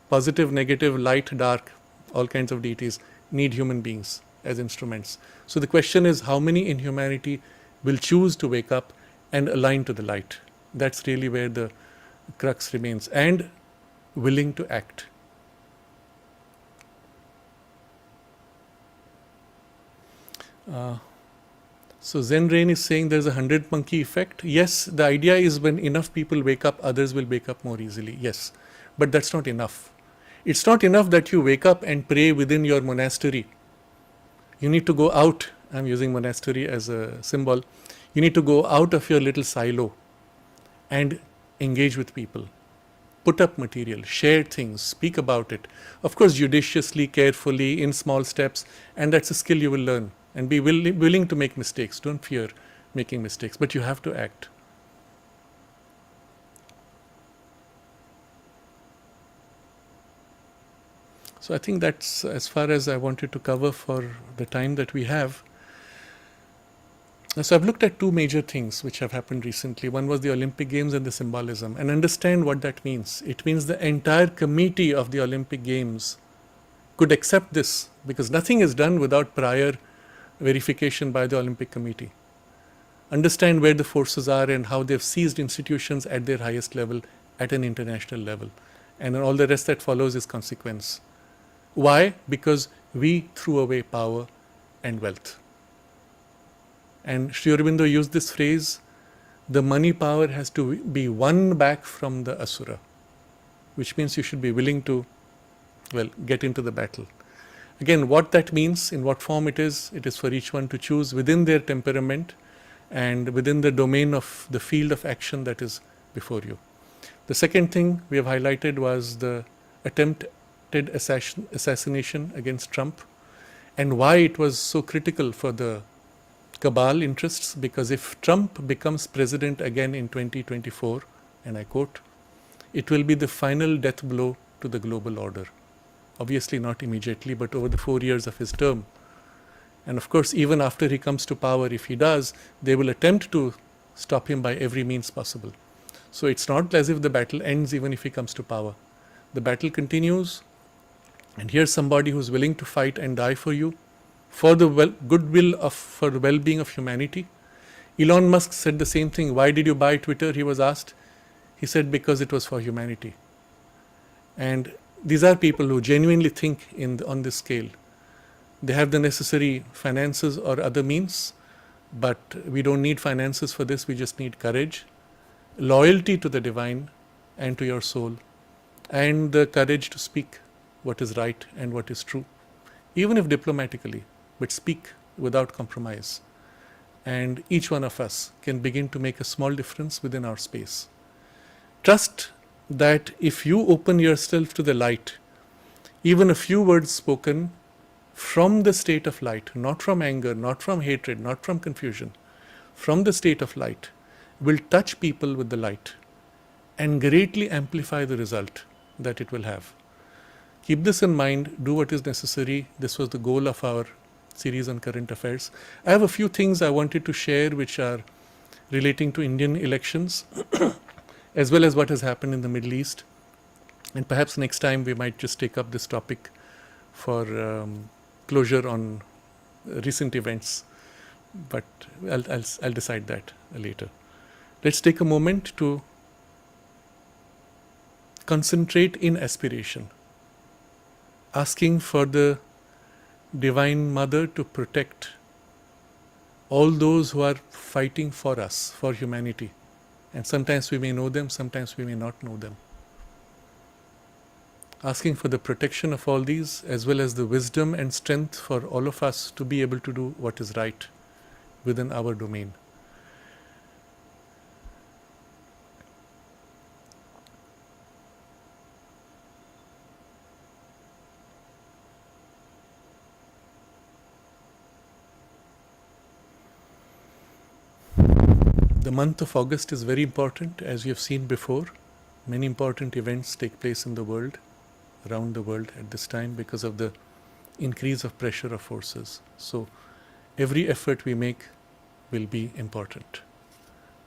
positive, negative, light, dark, all kinds of deities, need human beings as instruments. So the question is, how many in humanity will choose to wake up and align to the light? That's really where the crux remains, and willing to act. So Zen Rain is saying there's a 100 monkey effect. Yes, the idea is when enough people wake up, others will wake up more easily. Yes, but that's not enough. It's not enough that you wake up and pray within your monastery. You need to go out. I'm using monastery as a symbol. You need to go out of your little silo and engage with people. Put up material, share things, speak about it. Of course, judiciously, carefully, in small steps, and that's a skill you will learn. And be willing to make mistakes. Don't fear making mistakes, but you have to act. So I think that's as far as I wanted to cover for the time that we have. So I've looked at two major things which have happened recently. One was the Olympic Games and the symbolism, and understand what that means. It means the entire committee of the Olympic Games could accept this, because nothing is done without prior verification by the Olympic Committee. Understand where the forces are and how they've seized institutions at their highest level, at an international level. And all the rest that follows is consequence. Why? Because we threw away power and wealth. And Sri Aurobindo used this phrase, the money power has to be won back from the asura, which means you should be willing to, get into the battle. Again, what that means, in what form it is for each one to choose within their temperament and within the domain of the field of action that is before you. The second thing we have highlighted was the attempted assassination against Trump, and why it was so critical for the cabal interests, because if Trump becomes president again in 2024, and I quote, it will be the final death blow to the global order. Obviously not immediately, but over the 4 years of his term. And of course, even after he comes to power, if he does, they will attempt to stop him by every means possible. So it's not as if the battle ends even if he comes to power. The battle continues, and here's somebody who's willing to fight and die for you, for the for the well-being of humanity. Elon Musk said the same thing. Why did you buy Twitter? He was asked. He said, because it was for humanity. And these are people who genuinely think on this scale. They have the necessary finances or other means, but we don't need finances for this. We just need courage, loyalty to the divine and to your soul, and the courage to speak what is right and what is true, even if diplomatically, but speak without compromise. And each one of us can begin to make a small difference within our space. Trust that if you open yourself to the light, even a few words spoken from the state of light, not from anger, not from hatred, not from confusion, from the state of light, will touch people with the light and greatly amplify the result that it will have. Keep this in mind, do what is necessary. This was the goal of our series on current affairs. I have a few things I wanted to share which are relating to Indian elections as well as what has happened in the Middle East. And perhaps next time we might just take up this topic for closure on recent events. But I'll decide that later. Let's take a moment to concentrate in aspiration, asking for the Divine Mother to protect all those who are fighting for us, for humanity. And sometimes we may know them, sometimes we may not know them. Asking for the protection of all these, as well as the wisdom and strength for all of us to be able to do what is right within our domain. The month of August is very important, as you have seen before. Many important events take place in the world, around the world at this time, because of the increase of pressure of forces. So every effort we make will be important.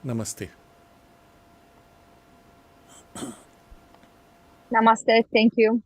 Namaste. Namaste. Thank you.